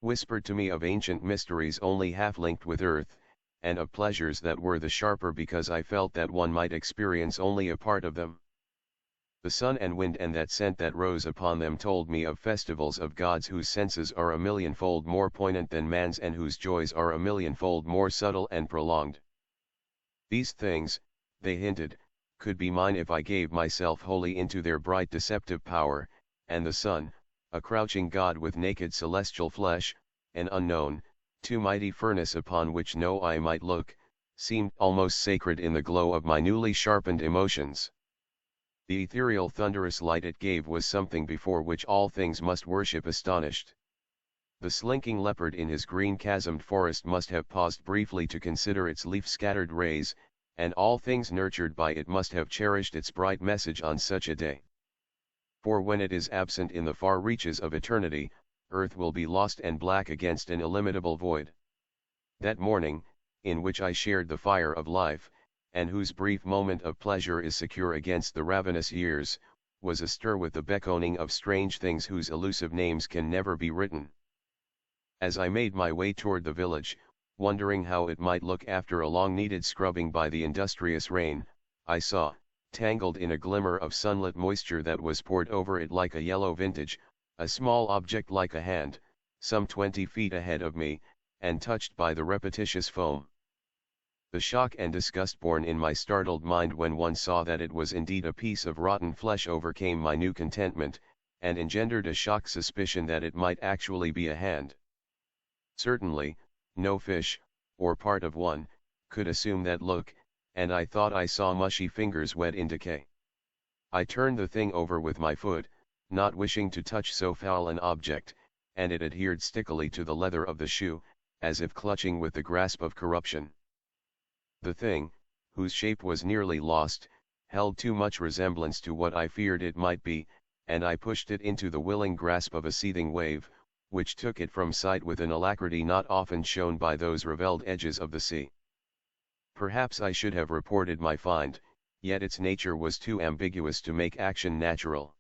Speaker 1: whispered to me of ancient mysteries only half linked with earth, and of pleasures that were the sharper because I felt that one might experience only a part of them. The sun and wind and that scent that rose upon them told me of festivals of gods whose senses are a millionfold more poignant than man's and whose joys are a millionfold more subtle and prolonged. These things, they hinted, could be mine if I gave myself wholly into their bright deceptive power, and the sun, a crouching god with naked celestial flesh, an unknown, too mighty furnace upon which no eye might look, seemed almost sacred in the glow of my newly sharpened emotions. The ethereal thunderous light it gave was something before which all things must worship astonished. The slinking leopard in his green chasmed forest must have paused briefly to consider its leaf-scattered rays, and all things nurtured by it must have cherished its bright message on such a day. For when it is absent in the far reaches of eternity, earth will be lost and black against an illimitable void. That morning, in which I shared the fire of life, and whose brief moment of pleasure is secure against the ravenous years, was astir with the beckoning of strange things whose elusive names can never be written. As I made my way toward the village, wondering how it might look after a long-needed scrubbing by the industrious rain, I saw, tangled in a glimmer of sunlit moisture that was poured over it like a yellow vintage, a small object like a hand, some 20 feet ahead of me, and touched by the repetitious foam. The shock and disgust born in my startled mind when one saw that it was indeed a piece of rotten flesh overcame my new contentment, and engendered a shocked suspicion that it might actually be a hand. Certainly, no fish, or part of one, could assume that look, and I thought I saw mushy fingers wet in decay. I turned the thing over with my foot, not wishing to touch so foul an object, and it adhered stickily to the leather of the shoe, as if clutching with the grasp of corruption. The thing, whose shape was nearly lost, held too much resemblance to what I feared it might be, and I pushed it into the willing grasp of a seething wave, which took it from sight with an alacrity not often shown by those reveled edges of the sea. Perhaps I should have reported my find, yet its nature was too ambiguous to make action natural.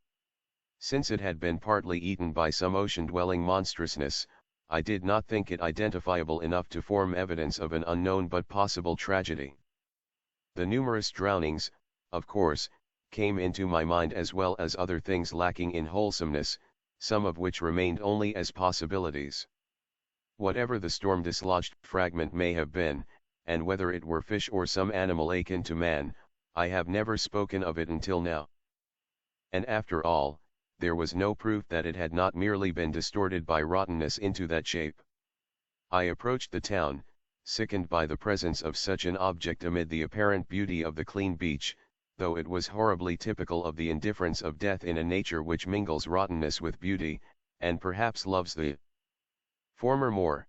Speaker 1: Since it had been partly eaten by some ocean-dwelling monstrousness, I did not think it identifiable enough to form evidence of an unknown but possible tragedy. The numerous drownings, of course, came into my mind as well as other things lacking in wholesomeness, some of which remained only as possibilities. Whatever the storm-dislodged fragment may have been, and whether it were fish or some animal akin to man, I have never spoken of it until now. And after all, there was no proof that it had not merely been distorted by rottenness into that shape. I approached the town, sickened by the presence of such an object amid the apparent beauty of the clean beach, though it was horribly typical of the indifference of death in a nature which mingles rottenness with beauty, and perhaps loves the former more.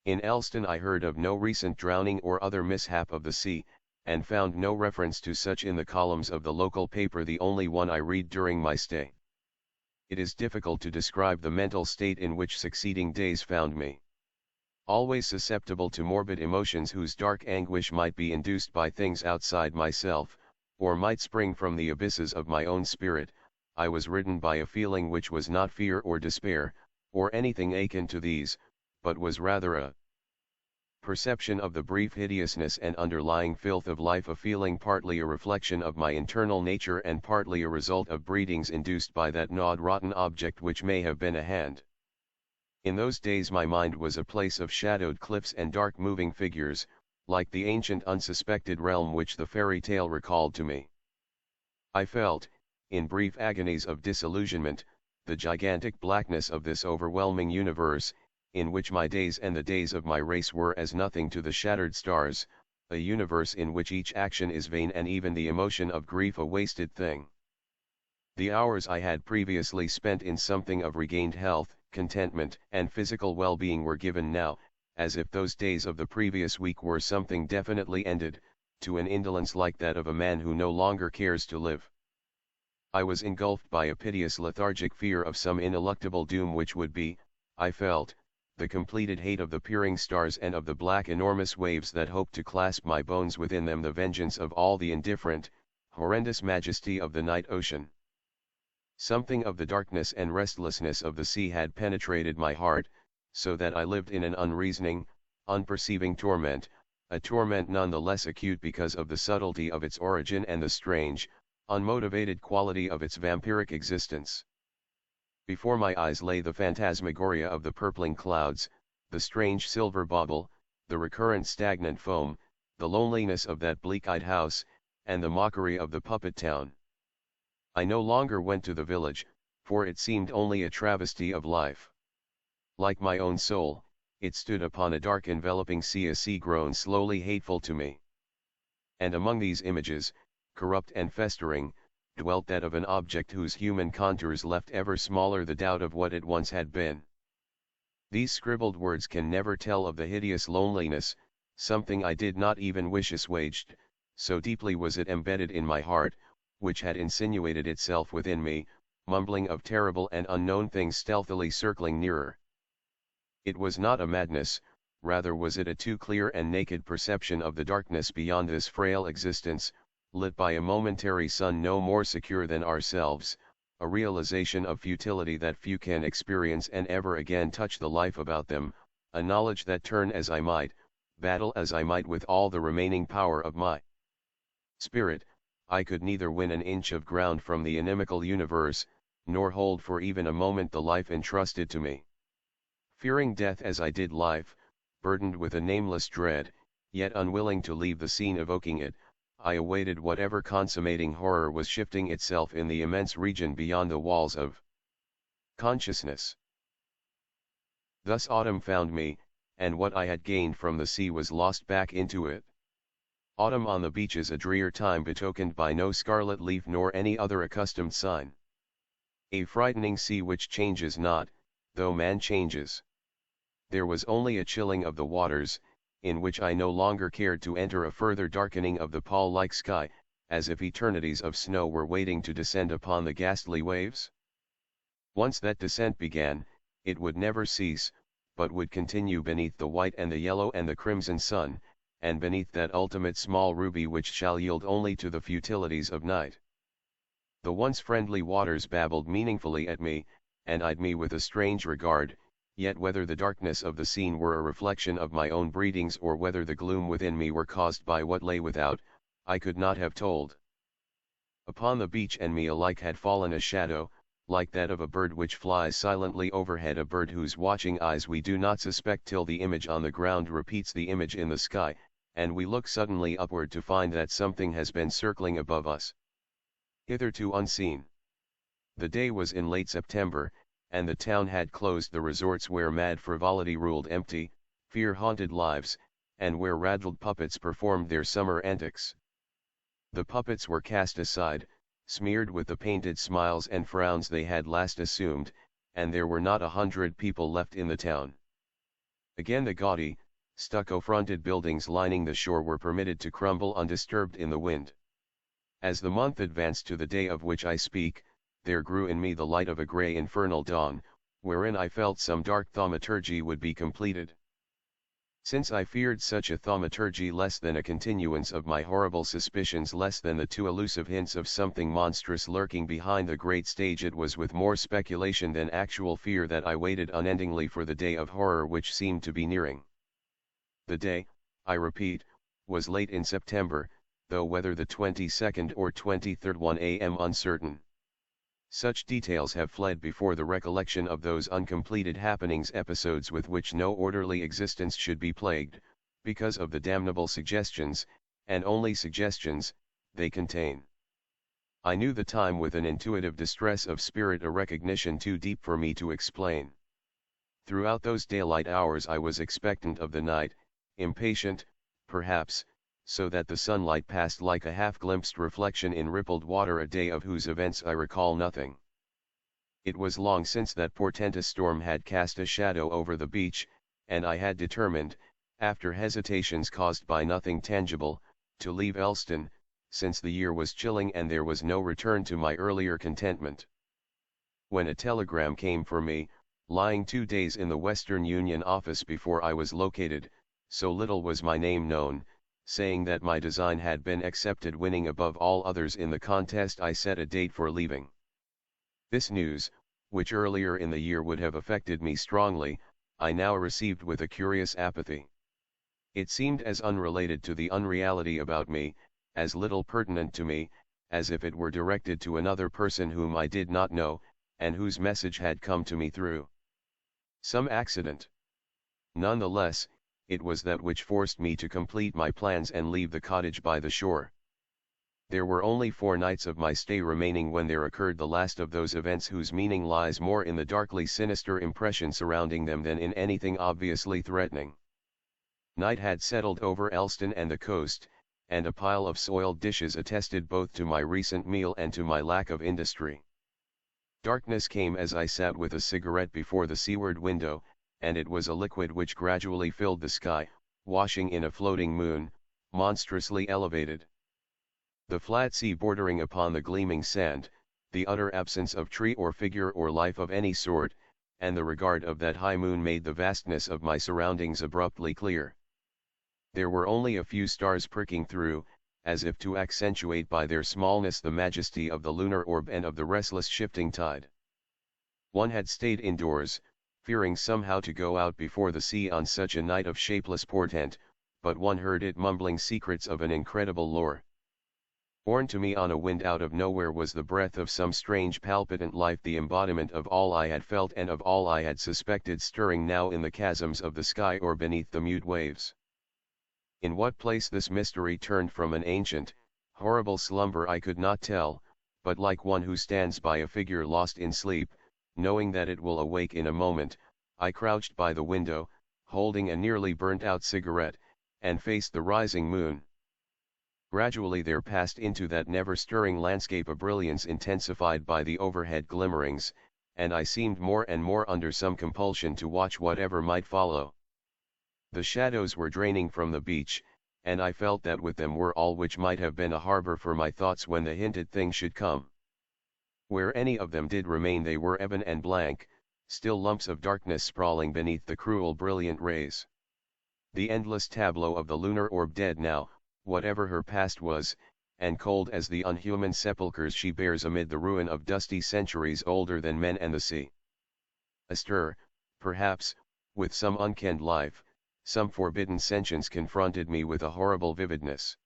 Speaker 1: In Elston I heard of no recent drowning or other mishap of the sea, and found no reference to such in the columns of the local paper, the only one I read during my stay. It is difficult to describe the mental state in which succeeding days found me. Always susceptible to morbid emotions whose dark anguish might be induced by things outside myself, or might spring from the abysses of my own spirit, I was ridden by a feeling which was not fear or despair, or anything akin to these, but was rather a perception of the brief hideousness and underlying filth of life, a feeling partly a reflection of my internal nature and partly a result of breedings induced by that gnawed rotten object which may have been a hand. In those days my mind was a place of shadowed cliffs and dark moving figures, like the ancient unsuspected realm which the fairy tale recalled to me. I felt, in brief agonies of disillusionment, the gigantic blackness of this overwhelming universe, in which my days and the days of my race were as nothing to the shattered stars, a universe in which each action is vain and even the emotion of grief a wasted thing. The hours I had previously spent in something of regained health, contentment, and physical well-being were given now, as if those days of the previous week were something definitely ended, to an indolence like that of a man who no longer cares to live. I was engulfed by a piteous lethargic fear of some ineluctable doom which would be, I felt, the completed hate of the peering stars and of the black enormous waves that hoped to clasp my bones within them, the vengeance of all the indifferent, horrendous majesty of the night ocean. Something of the darkness and restlessness of the sea had penetrated my heart, so that I lived in an unreasoning, unperceiving torment, a torment none the less acute because of the subtlety of its origin and the strange, unmotivated quality of its vampiric existence. Before my eyes lay the phantasmagoria of the purpling clouds, the strange silver bauble, the recurrent stagnant foam, the loneliness of that bleak-eyed house, and the mockery of the puppet town. I no longer went to the village, for it seemed only a travesty of life. Like my own soul, it stood upon a dark enveloping sea, a sea grown slowly hateful to me. And among these images, corrupt and festering, dwelt that of an object whose human contours left ever smaller the doubt of what it once had been. These scribbled words can never tell of the hideous loneliness, something I did not even wish assuaged, so deeply was it embedded in my heart, which had insinuated itself within me, mumbling of terrible and unknown things stealthily circling nearer. It was not a madness, rather was it a too clear and naked perception of the darkness beyond this frail existence, lit by a momentary sun no more secure than ourselves, a realization of futility that few can experience and ever again touch the life about them, a knowledge that turn as I might, battle as I might with all the remaining power of my spirit, I could neither win an inch of ground from the inimical universe, nor hold for even a moment the life entrusted to me. Fearing death as I did life, burdened with a nameless dread, yet unwilling to leave the scene evoking it, I awaited whatever consummating horror was shifting itself in the immense region beyond the walls of consciousness. Thus autumn found me, and what I had gained from the sea was lost back into it. Autumn on the beach is a drear time betokened by no scarlet leaf nor any other accustomed sign. A frightening sea which changes not, though man changes. There was only a chilling of the waters, in which I no longer cared to enter, a further darkening of the pall-like sky, as if eternities of snow were waiting to descend upon the ghastly waves. Once that descent began, it would never cease, but would continue beneath the white and the yellow and the crimson sun, and beneath that ultimate small ruby which shall yield only to the futilities of night. The once friendly waters babbled meaningfully at me, and eyed me with a strange regard, yet whether the darkness of the scene were a reflection of my own breedings or whether the gloom within me were caused by what lay without, I could not have told. Upon the beach and me alike had fallen a shadow, like that of a bird which flies silently overhead, a bird whose watching eyes we do not suspect till the image on the ground repeats the image in the sky, and we look suddenly upward to find that something has been circling above us, hitherto unseen. The day was in late September, and the town had closed the resorts where mad frivolity ruled empty, fear-haunted lives, and where raddled puppets performed their summer antics. The puppets were cast aside, smeared with the painted smiles and frowns they had last assumed, and there were not 100 people left in the town. Again the gaudy, stucco-fronted buildings lining the shore were permitted to crumble undisturbed in the wind. As the month advanced to the day of which I speak, there grew in me the light of a grey infernal dawn, wherein I felt some dark thaumaturgy would be completed. Since I feared such a thaumaturgy less than a continuance of my horrible suspicions, less than the too elusive hints of something monstrous lurking behind the great stage, it was with more speculation than actual fear that I waited unendingly for the day of horror which seemed to be nearing. The day, I repeat, was late in September, though whether the 22nd or 23rd 1 a.m. uncertain. Such details have fled before the recollection of those uncompleted happenings, episodes with which no orderly existence should be plagued, because of the damnable suggestions, and only suggestions, they contain. I knew the time with an intuitive distress of spirit, a recognition too deep for me to explain. Throughout those daylight hours I was expectant of the night, impatient, perhaps, so that the sunlight passed like a half-glimpsed reflection in rippled water, a day of whose events I recall nothing. It was long since that portentous storm had cast a shadow over the beach, and I had determined, after hesitations caused by nothing tangible, to leave Elston, since the year was chilling and there was no return to my earlier contentment. When a telegram came for me, lying 2 days in the Western Union office before I was located, so little was my name known, saying that my design had been accepted, winning above all others in the contest, I set a date for leaving. This news, which earlier in the year would have affected me strongly, I now received with a curious apathy. It seemed as unrelated to the unreality about me, as little pertinent to me, as if it were directed to another person whom I did not know, and whose message had come to me through some accident. None the less, it was that which forced me to complete my plans and leave the cottage by the shore. There were only 4 nights of my stay remaining when there occurred the last of those events whose meaning lies more in the darkly sinister impression surrounding them than in anything obviously threatening. Night had settled over Elston and the coast, and a pile of soiled dishes attested both to my recent meal and to my lack of industry. Darkness came as I sat with a cigarette before the seaward window, and it was a liquid which gradually filled the sky, washing in a floating moon, monstrously elevated. The flat sea bordering upon the gleaming sand, the utter absence of tree or figure or life of any sort, and the regard of that high moon made the vastness of my surroundings abruptly clear. There were only a few stars pricking through, as if to accentuate by their smallness the majesty of the lunar orb and of the restless shifting tide. One had stayed indoors, fearing somehow to go out before the sea on such a night of shapeless portent, but one heard it mumbling secrets of an incredible lore. Borne to me on a wind out of nowhere was the breath of some strange palpitant life, the embodiment of all I had felt and of all I had suspected, stirring now in the chasms of the sky or beneath the mute waves. In what place this mystery turned from an ancient, horrible slumber I could not tell, but like one who stands by a figure lost in sleep, knowing that it will awake in a moment, I crouched by the window, holding a nearly burnt-out cigarette, and faced the rising moon. Gradually there passed into that never-stirring landscape a brilliance intensified by the overhead glimmerings, and I seemed more and more under some compulsion to watch whatever might follow. The shadows were draining from the beach, and I felt that with them were all which might have been a harbor for my thoughts when the hinted thing should come. Where any of them did remain they were ebon and blank, still lumps of darkness sprawling beneath the cruel brilliant rays. The endless tableau of the lunar orb dead now, whatever her past was, and cold as the unhuman sepulchres she bears amid the ruin of dusty centuries older than men and the sea. Astir, perhaps, with some unkenned life, some forbidden sentience confronted me with a horrible vividness.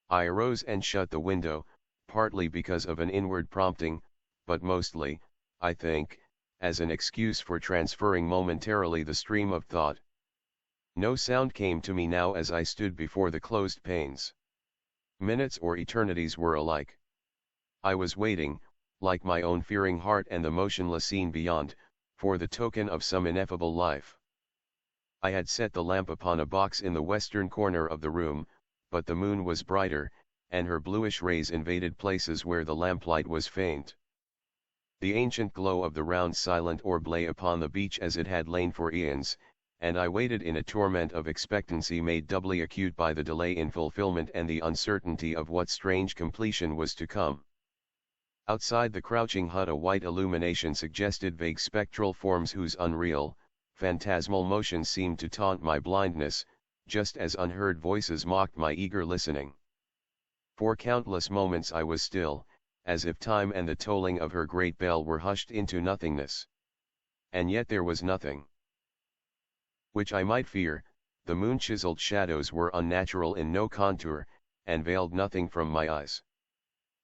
Speaker 1: I arose and shut the window, partly because of an inward prompting, but mostly, I think, as an excuse for transferring momentarily the stream of thought. No sound came to me now as I stood before the closed panes. Minutes or eternities were alike. I was waiting, like my own fearing heart and the motionless scene beyond, for the token of some ineffable life. I had set the lamp upon a box in the western corner of the room, but the moon was brighter, and her bluish rays invaded places where the lamplight was faint. The ancient glow of the round silent orb lay upon the beach as it had lain for eons, and I waited in a torment of expectancy made doubly acute by the delay in fulfillment and the uncertainty of what strange completion was to come. Outside the crouching hut a white illumination suggested vague spectral forms whose unreal, phantasmal motions seemed to taunt my blindness, just as unheard voices mocked my eager listening. For countless moments I was still, as if time and the tolling of her great bell were hushed into nothingness. And yet there was nothing which I might fear, The moon-chiseled shadows were unnatural in no contour, and veiled nothing from my eyes.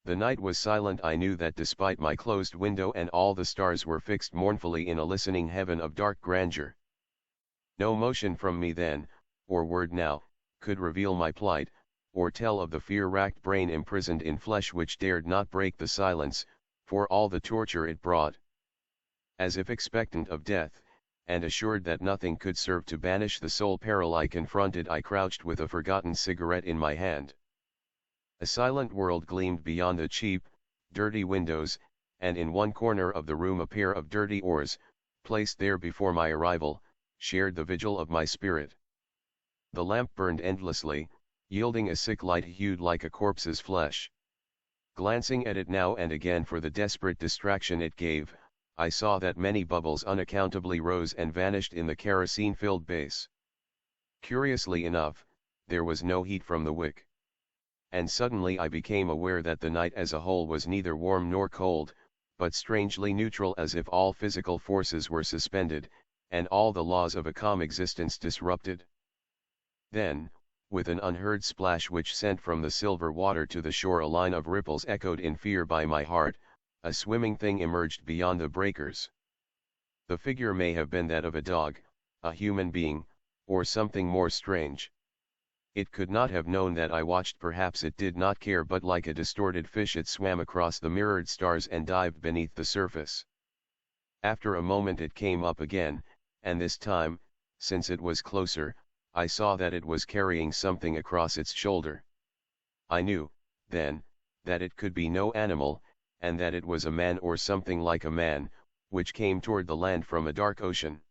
Speaker 1: The night was silent. I knew that despite my closed window and all the stars were fixed mournfully in a listening heaven of dark grandeur. No motion from me then, or word now, could reveal my plight, or tell of the fear-racked brain imprisoned in flesh which dared not break the silence, for all the torture it brought. As if expectant of death, and assured that nothing could serve to banish the sole peril I confronted, I crouched with a forgotten cigarette in my hand. A silent world gleamed beyond the cheap, dirty windows, and in one corner of the room a pair of dirty oars, placed there before my arrival, shared the vigil of my spirit. The lamp burned endlessly, yielding a sick light hued like a corpse's flesh. Glancing at it now and again for the desperate distraction it gave, I saw that many bubbles unaccountably rose and vanished in the kerosene-filled base. Curiously enough, there was no heat from the wick. And suddenly I became aware that the night as a whole was neither warm nor cold, but strangely neutral, as if all physical forces were suspended, and all the laws of a calm existence disrupted. Then, with an unheard splash which sent from the silver water to the shore a line of ripples echoed in fear by my heart, a swimming thing emerged beyond the breakers. The figure may have been that of a dog, a human being, or something more strange. It could not have known that I watched. Perhaps it did not care, but like a distorted fish it swam across the mirrored stars and dived beneath the surface. After a moment it came up again, and this time, since it was closer, I saw that it was carrying something across its shoulder. I knew, then, that it could be no animal, and that it was a man or something like a man, which came toward the land from a dark ocean.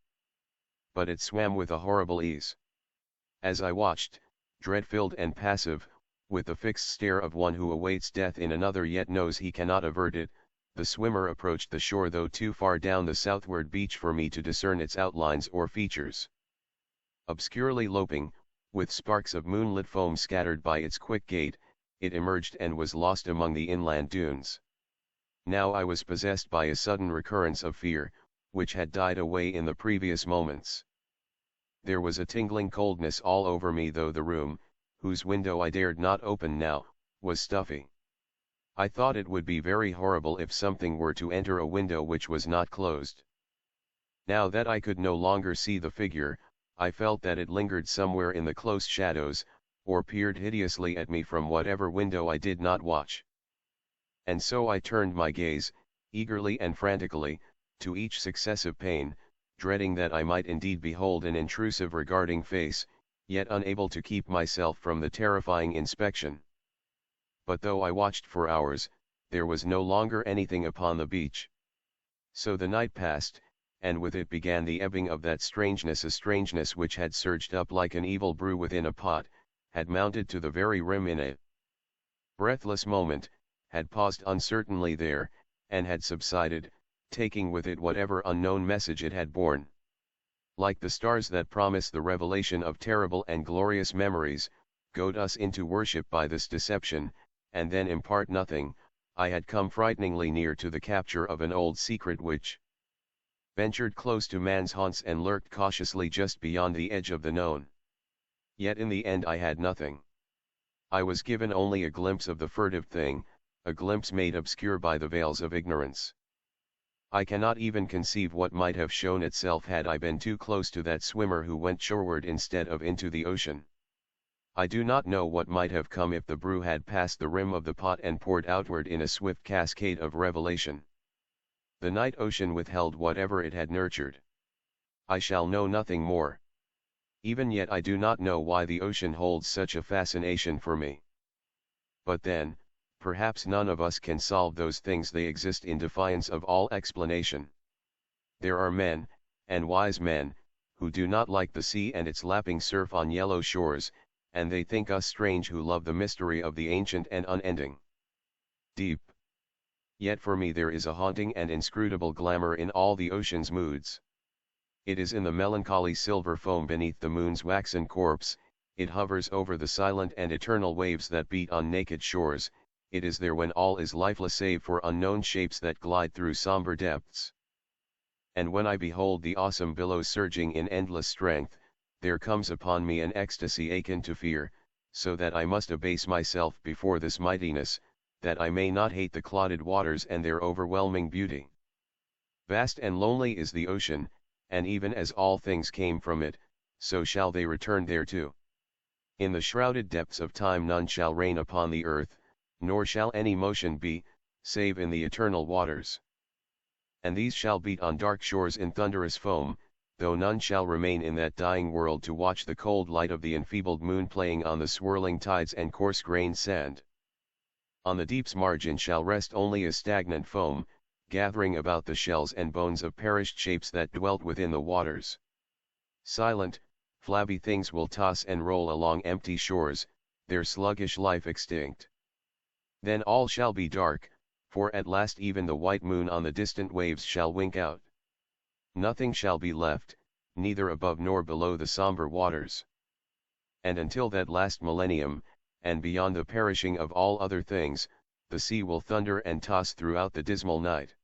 Speaker 1: But it swam with a horrible ease. As I watched, dread-filled and passive, with the fixed stare of one who awaits death in another yet knows he cannot avert it, the swimmer approached the shore, though too far down the southward beach for me to discern its outlines or features. Obscurely loping, with sparks of moonlit foam scattered by its quick gait, it emerged and was lost among the inland dunes. Now I was possessed by a sudden recurrence of fear, which had died away in the previous moments. There was a tingling coldness all over me, though the room, whose window I dared not open now, was stuffy. I thought it would be very horrible if something were to enter a window which was not closed. Now that I could no longer see the figure, I felt that it lingered somewhere in the close shadows, or peered hideously at me from whatever window I did not watch. And so I turned my gaze, eagerly and frantically, to each successive pane, dreading that I might indeed behold an intrusive regarding face, yet unable to keep myself from the terrifying inspection. But though I watched for hours, there was no longer anything upon the beach. So the night passed, and with it began the ebbing of that strangeness, a strangeness which had surged up like an evil brew within a pot, had mounted to the very rim in a breathless moment, had paused uncertainly there, and had subsided, taking with it whatever unknown message it had borne. Like the stars that promise the revelation of terrible and glorious memories, goad us into worship by this deception, and then impart nothing, I had come frighteningly near to the capture of an old secret which ventured close to man's haunts and lurked cautiously just beyond the edge of the known. Yet in the end I had nothing. I was given only a glimpse of the furtive thing, a glimpse made obscure by the veils of ignorance. I cannot even conceive what might have shown itself had I been too close to that swimmer who went shoreward instead of into the ocean. I do not know what might have come if the brew had passed the rim of the pot and poured outward in a swift cascade of revelation. The night ocean withheld whatever it had nurtured. I shall know nothing more. Even yet I do not know why the ocean holds such a fascination for me. But then, perhaps none of us can solve those things. They exist in defiance of all explanation. There are men, and wise men, who do not like the sea and its lapping surf on yellow shores, and they think us strange who love the mystery of the ancient and unending deep. Yet for me there is a haunting and inscrutable glamour in all the ocean's moods. It is in the melancholy silver foam beneath the moon's waxen corpse, it hovers over the silent and eternal waves that beat on naked shores, it is there when all is lifeless save for unknown shapes that glide through somber depths. And when I behold the awesome billows surging in endless strength, there comes upon me an ecstasy akin to fear, so that I must abase myself before this mightiness, that I may not hate the clotted waters and their overwhelming beauty. Vast and lonely is the ocean, and even as all things came from it, so shall they return thereto. In the shrouded depths of time none shall reign upon the earth, nor shall any motion be, save in the eternal waters. And these shall beat on dark shores in thunderous foam, though none shall remain in that dying world to watch the cold light of the enfeebled moon playing on the swirling tides and coarse-grained sand. On the deep's margin shall rest only a stagnant foam, gathering about the shells and bones of perished shapes that dwelt within the waters. Silent, flabby things will toss and roll along empty shores, their sluggish life extinct. Then all shall be dark, for at last even the white moon on the distant waves shall wink out. Nothing shall be left, neither above nor below the somber waters. And until that last millennium, and beyond the perishing of all other things, the sea will thunder and toss throughout the dismal night.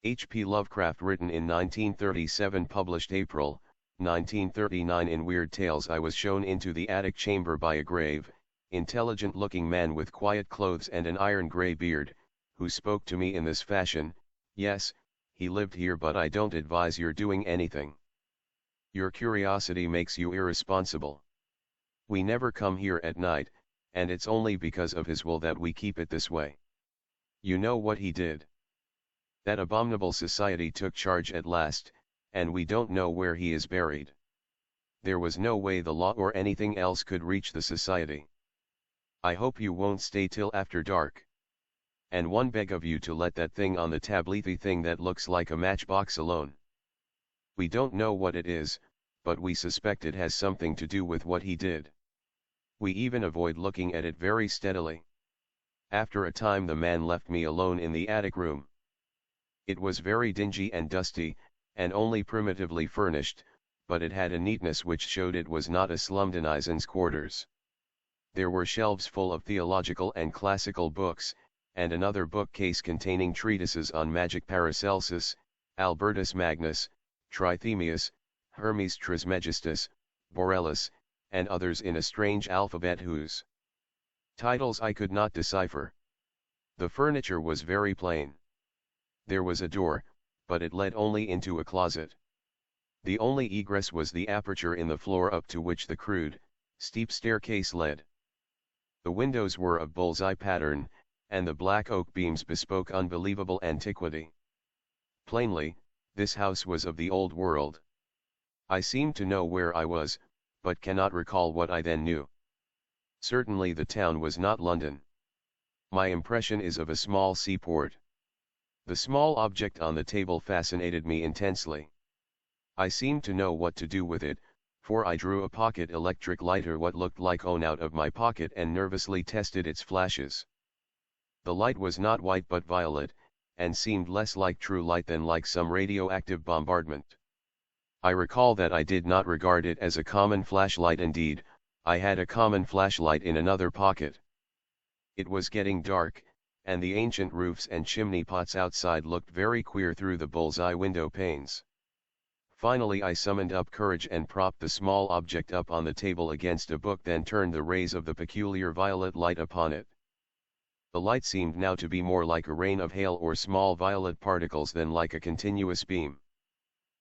Speaker 1: H. P. Lovecraft, written in 1937, published April, 1939. In Weird Tales, I was shown into the attic chamber by a grave, intelligent-looking man with quiet clothes and an iron-gray beard, who spoke to me in this fashion: "Yes, he lived here, but I don't advise your doing anything. Your curiosity makes you irresponsible. We never come here at night, and it's only because of his will that we keep it this way. You know what he did. That abominable society took charge at last, and we don't know where he is buried. There was no way the law or anything else could reach the society. I hope you won't stay till after dark. And one beg of you to let that thing on the tablethy thing that looks like a matchbox alone. We don't know what it is, but we suspect it has something to do with what he did. We even avoid looking at it very steadily." After a time the man left me alone in the attic room. It was very dingy and dusty, and only primitively furnished, but it had a neatness which showed it was not a slum denizen's quarters. There were shelves full of theological and classical books, and another bookcase containing treatises on magic: Paracelsus, Albertus Magnus, Trithemius, Hermes Trismegistus, Borellus, and others in a strange alphabet whose titles I could not decipher. The furniture was very plain. There was a door, but it led only into a closet. The only egress was the aperture in the floor up to which the crude, steep staircase led. The windows were of bull's-eye pattern, and the black oak beams bespoke unbelievable antiquity. Plainly, this house was of the old world. I seemed to know where I was, but cannot recall what I then knew. Certainly the town was not London. My impression is of a small seaport. The small object on the table fascinated me intensely. I seemed to know what to do with it, for I drew a pocket electric light, or what looked like one, out of my pocket and nervously tested its flashes. The light was not white but violet, and seemed less like true light than like some radioactive bombardment. I recall that I did not regard it as a common flashlight. Indeed, I had a common flashlight in another pocket. It was getting dark, and the ancient roofs and chimney pots outside looked very queer through the bull's-eye window panes. Finally I summoned up courage and propped the small object up on the table against a book, then turned the rays of the peculiar violet light upon it. The light seemed now to be more like a rain of hail or small violet particles than like a continuous beam.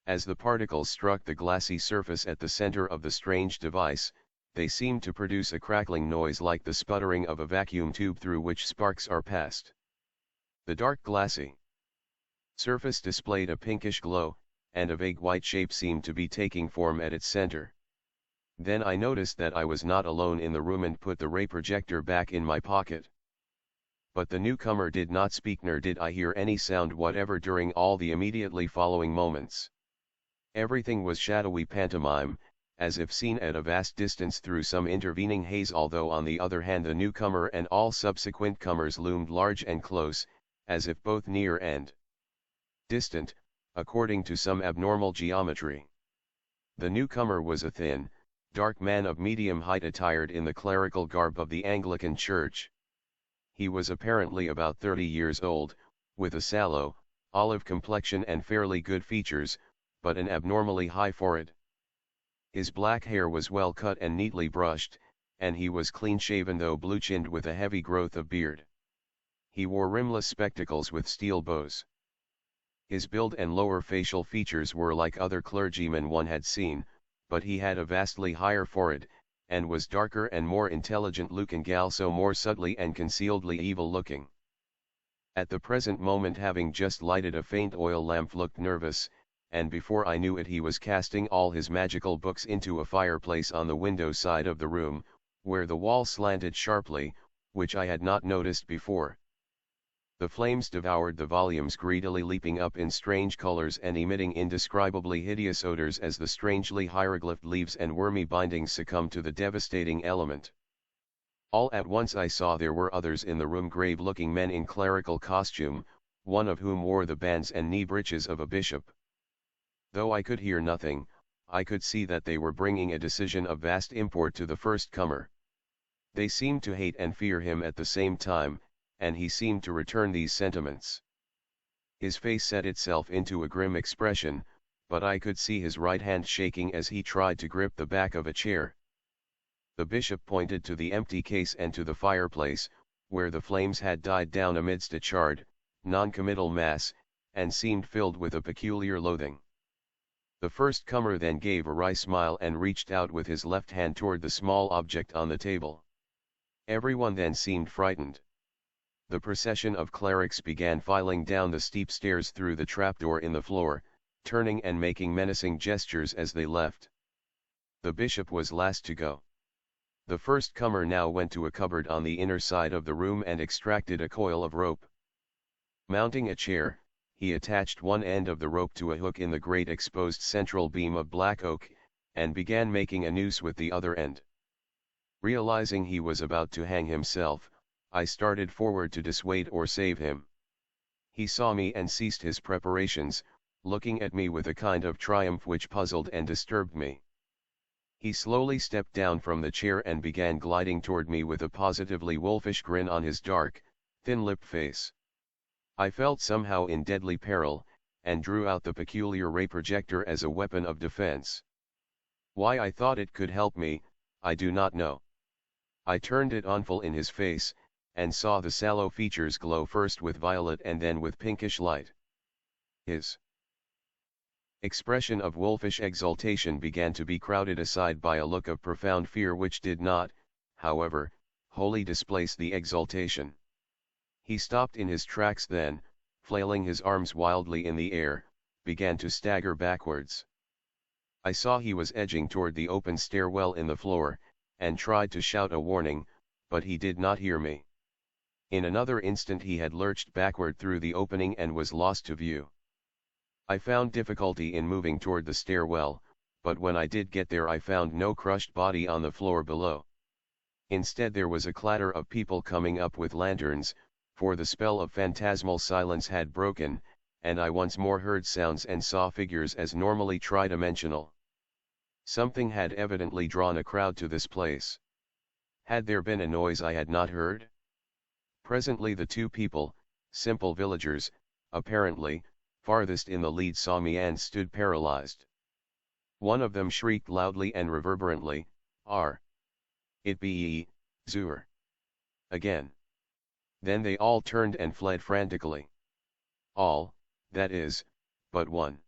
Speaker 1: As the particles struck the glassy surface at the center of the strange device, they seemed to produce a crackling noise like the sputtering of a vacuum tube through which sparks are passed. The dark glassy surface displayed a pinkish glow, and a vague white shape seemed to be taking form at its center. Then I noticed that I was not alone in the room and put the ray projector back in my pocket. But the newcomer did not speak, nor did I hear any sound whatever during all the immediately following moments. Everything was shadowy pantomime, as if seen at a vast distance through some intervening haze, although on the other hand the newcomer and all subsequent comers loomed large and close, as if both near and distant, according to some abnormal geometry. The newcomer was a thin, dark man of medium height, attired in the clerical garb of the Anglican Church. He was apparently about 30 years old, with a sallow, olive complexion and fairly good features, but an abnormally high forehead. His black hair was well cut and neatly brushed, and he was clean-shaven though blue-chinned with a heavy growth of beard. He wore rimless spectacles with steel bows. His build and lower facial features were like other clergymen one had seen, but he had a vastly higher forehead, and was darker and more intelligent-looking, also more subtly and concealedly evil-looking. At the present moment, having just lighted a faint oil lamp, looked nervous, and before I knew it he was casting all his magical books into a fireplace on the window side of the room, where the wall slanted sharply, which I had not noticed before. The flames devoured the volumes, greedily leaping up in strange colors and emitting indescribably hideous odors as the strangely hieroglyphed leaves and wormy bindings succumbed to the devastating element. All at once I saw there were others in the room, grave-looking men in clerical costume, one of whom wore the bands and knee breeches of a bishop. Though I could hear nothing, I could see that they were bringing a decision of vast import to the first comer. They seemed to hate and fear him at the same time, and he seemed to return these sentiments. His face set itself into a grim expression, but I could see his right hand shaking as he tried to grip the back of a chair. The bishop pointed to the empty case and to the fireplace, where the flames had died down amidst a charred, non-committal mass, and seemed filled with a peculiar loathing. The first comer then gave a wry smile and reached out with his left hand toward the small object on the table. Everyone then seemed frightened. The procession of clerics began filing down the steep stairs through the trapdoor in the floor, turning and making menacing gestures as they left. The bishop was last to go. The first comer now went to a cupboard on the inner side of the room and extracted a coil of rope. Mounting a chair, he attached one end of the rope to a hook in the great exposed central beam of black oak, and began making a noose with the other end. Realizing he was about to hang himself, I started forward to dissuade or save him. He saw me and ceased his preparations, looking at me with a kind of triumph which puzzled and disturbed me. He slowly stepped down from the chair and began gliding toward me with a positively wolfish grin on his dark, thin-lipped face. I felt somehow in deadly peril, and drew out the peculiar ray projector as a weapon of defense. Why I thought it could help me, I do not know. I turned it on full in his face, and saw the sallow features glow first with violet and then with pinkish light. His expression of wolfish exultation began to be crowded aside by a look of profound fear which did not, however, wholly displace the exultation. He stopped in his tracks then, flailing his arms wildly in the air, began to stagger backwards. I saw he was edging toward the open stairwell in the floor, and tried to shout a warning, but he did not hear me. In another instant he had lurched backward through the opening and was lost to view. I found difficulty in moving toward the stairwell, but when I did get there I found no crushed body on the floor below. Instead there was a clatter of people coming up with lanterns, for the spell of phantasmal silence had broken, and I once more heard sounds and saw figures as normally tridimensional. Something had evidently drawn a crowd to this place. Had there been a noise I had not heard? Presently the two people, simple villagers, apparently, farthest in the lead saw me and stood paralyzed. One of them shrieked loudly and reverberantly, "R. It be Zur." Again. Then they all turned and fled frantically. All, that is, but one.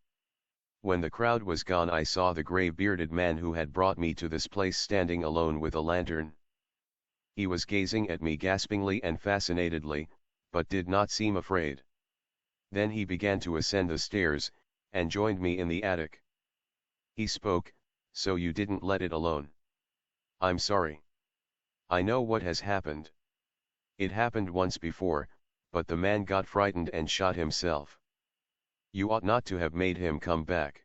Speaker 1: When the crowd was gone I saw the grey-bearded man who had brought me to this place standing alone with a lantern. He was gazing at me gaspingly and fascinatedly, but did not seem afraid. Then he began to ascend the stairs, and joined me in the attic. He spoke, "So you didn't let it alone. I'm sorry. I know what has happened. It happened once before, but the man got frightened and shot himself. You ought not to have made him come back.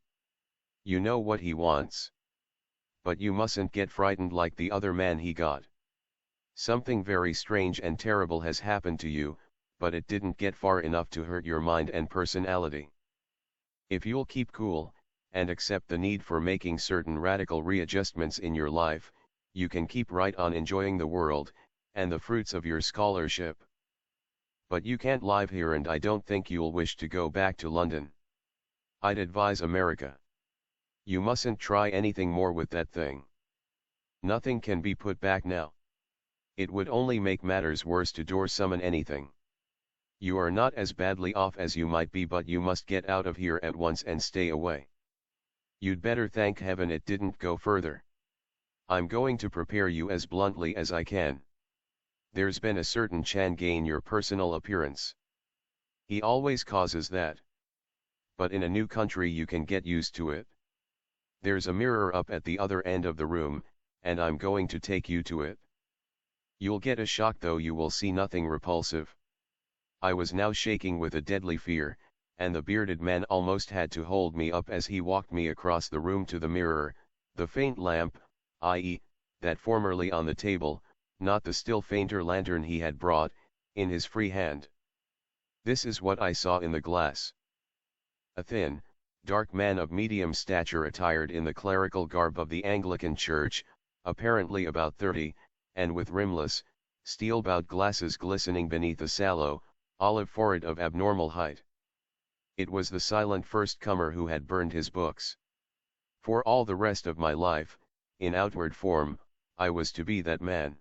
Speaker 1: You know what he wants. But you mustn't get frightened like the other man he got. Something very strange and terrible has happened to you, but it didn't get far enough to hurt your mind and personality. If you'll keep cool, and accept the need for making certain radical readjustments in your life, you can keep right on enjoying the world, and the fruits of your scholarship. But you can't live here and I don't think you'll wish to go back to London. I'd advise America. You mustn't try anything more with that thing. Nothing can be put back now. It would only make matters worse to door summon anything. You are not as badly off as you might be, but you must get out of here at once and stay away. You'd better thank heaven it didn't go further. I'm going to prepare you as bluntly as I can. There's been a certain Chan gain your personal appearance. He always causes that. But in a new country you can get used to it. There's a mirror up at the other end of the room, and I'm going to take you to it. You'll get a shock, though you will see nothing repulsive. I was now shaking with a deadly fear, and the bearded man almost had to hold me up as he walked me across the room to the mirror, the faint lamp, i.e., that formerly on the table, not the still fainter lantern he had brought, in his free hand. This is what I saw in the glass. A thin, dark man of medium stature attired in the clerical garb of the Anglican Church, apparently about 30, and with rimless, steel-bowed glasses glistening beneath a sallow, olive forehead of abnormal height. It was the silent first-comer who had burned his books. For all the rest of my life, in outward form, I was to be that man.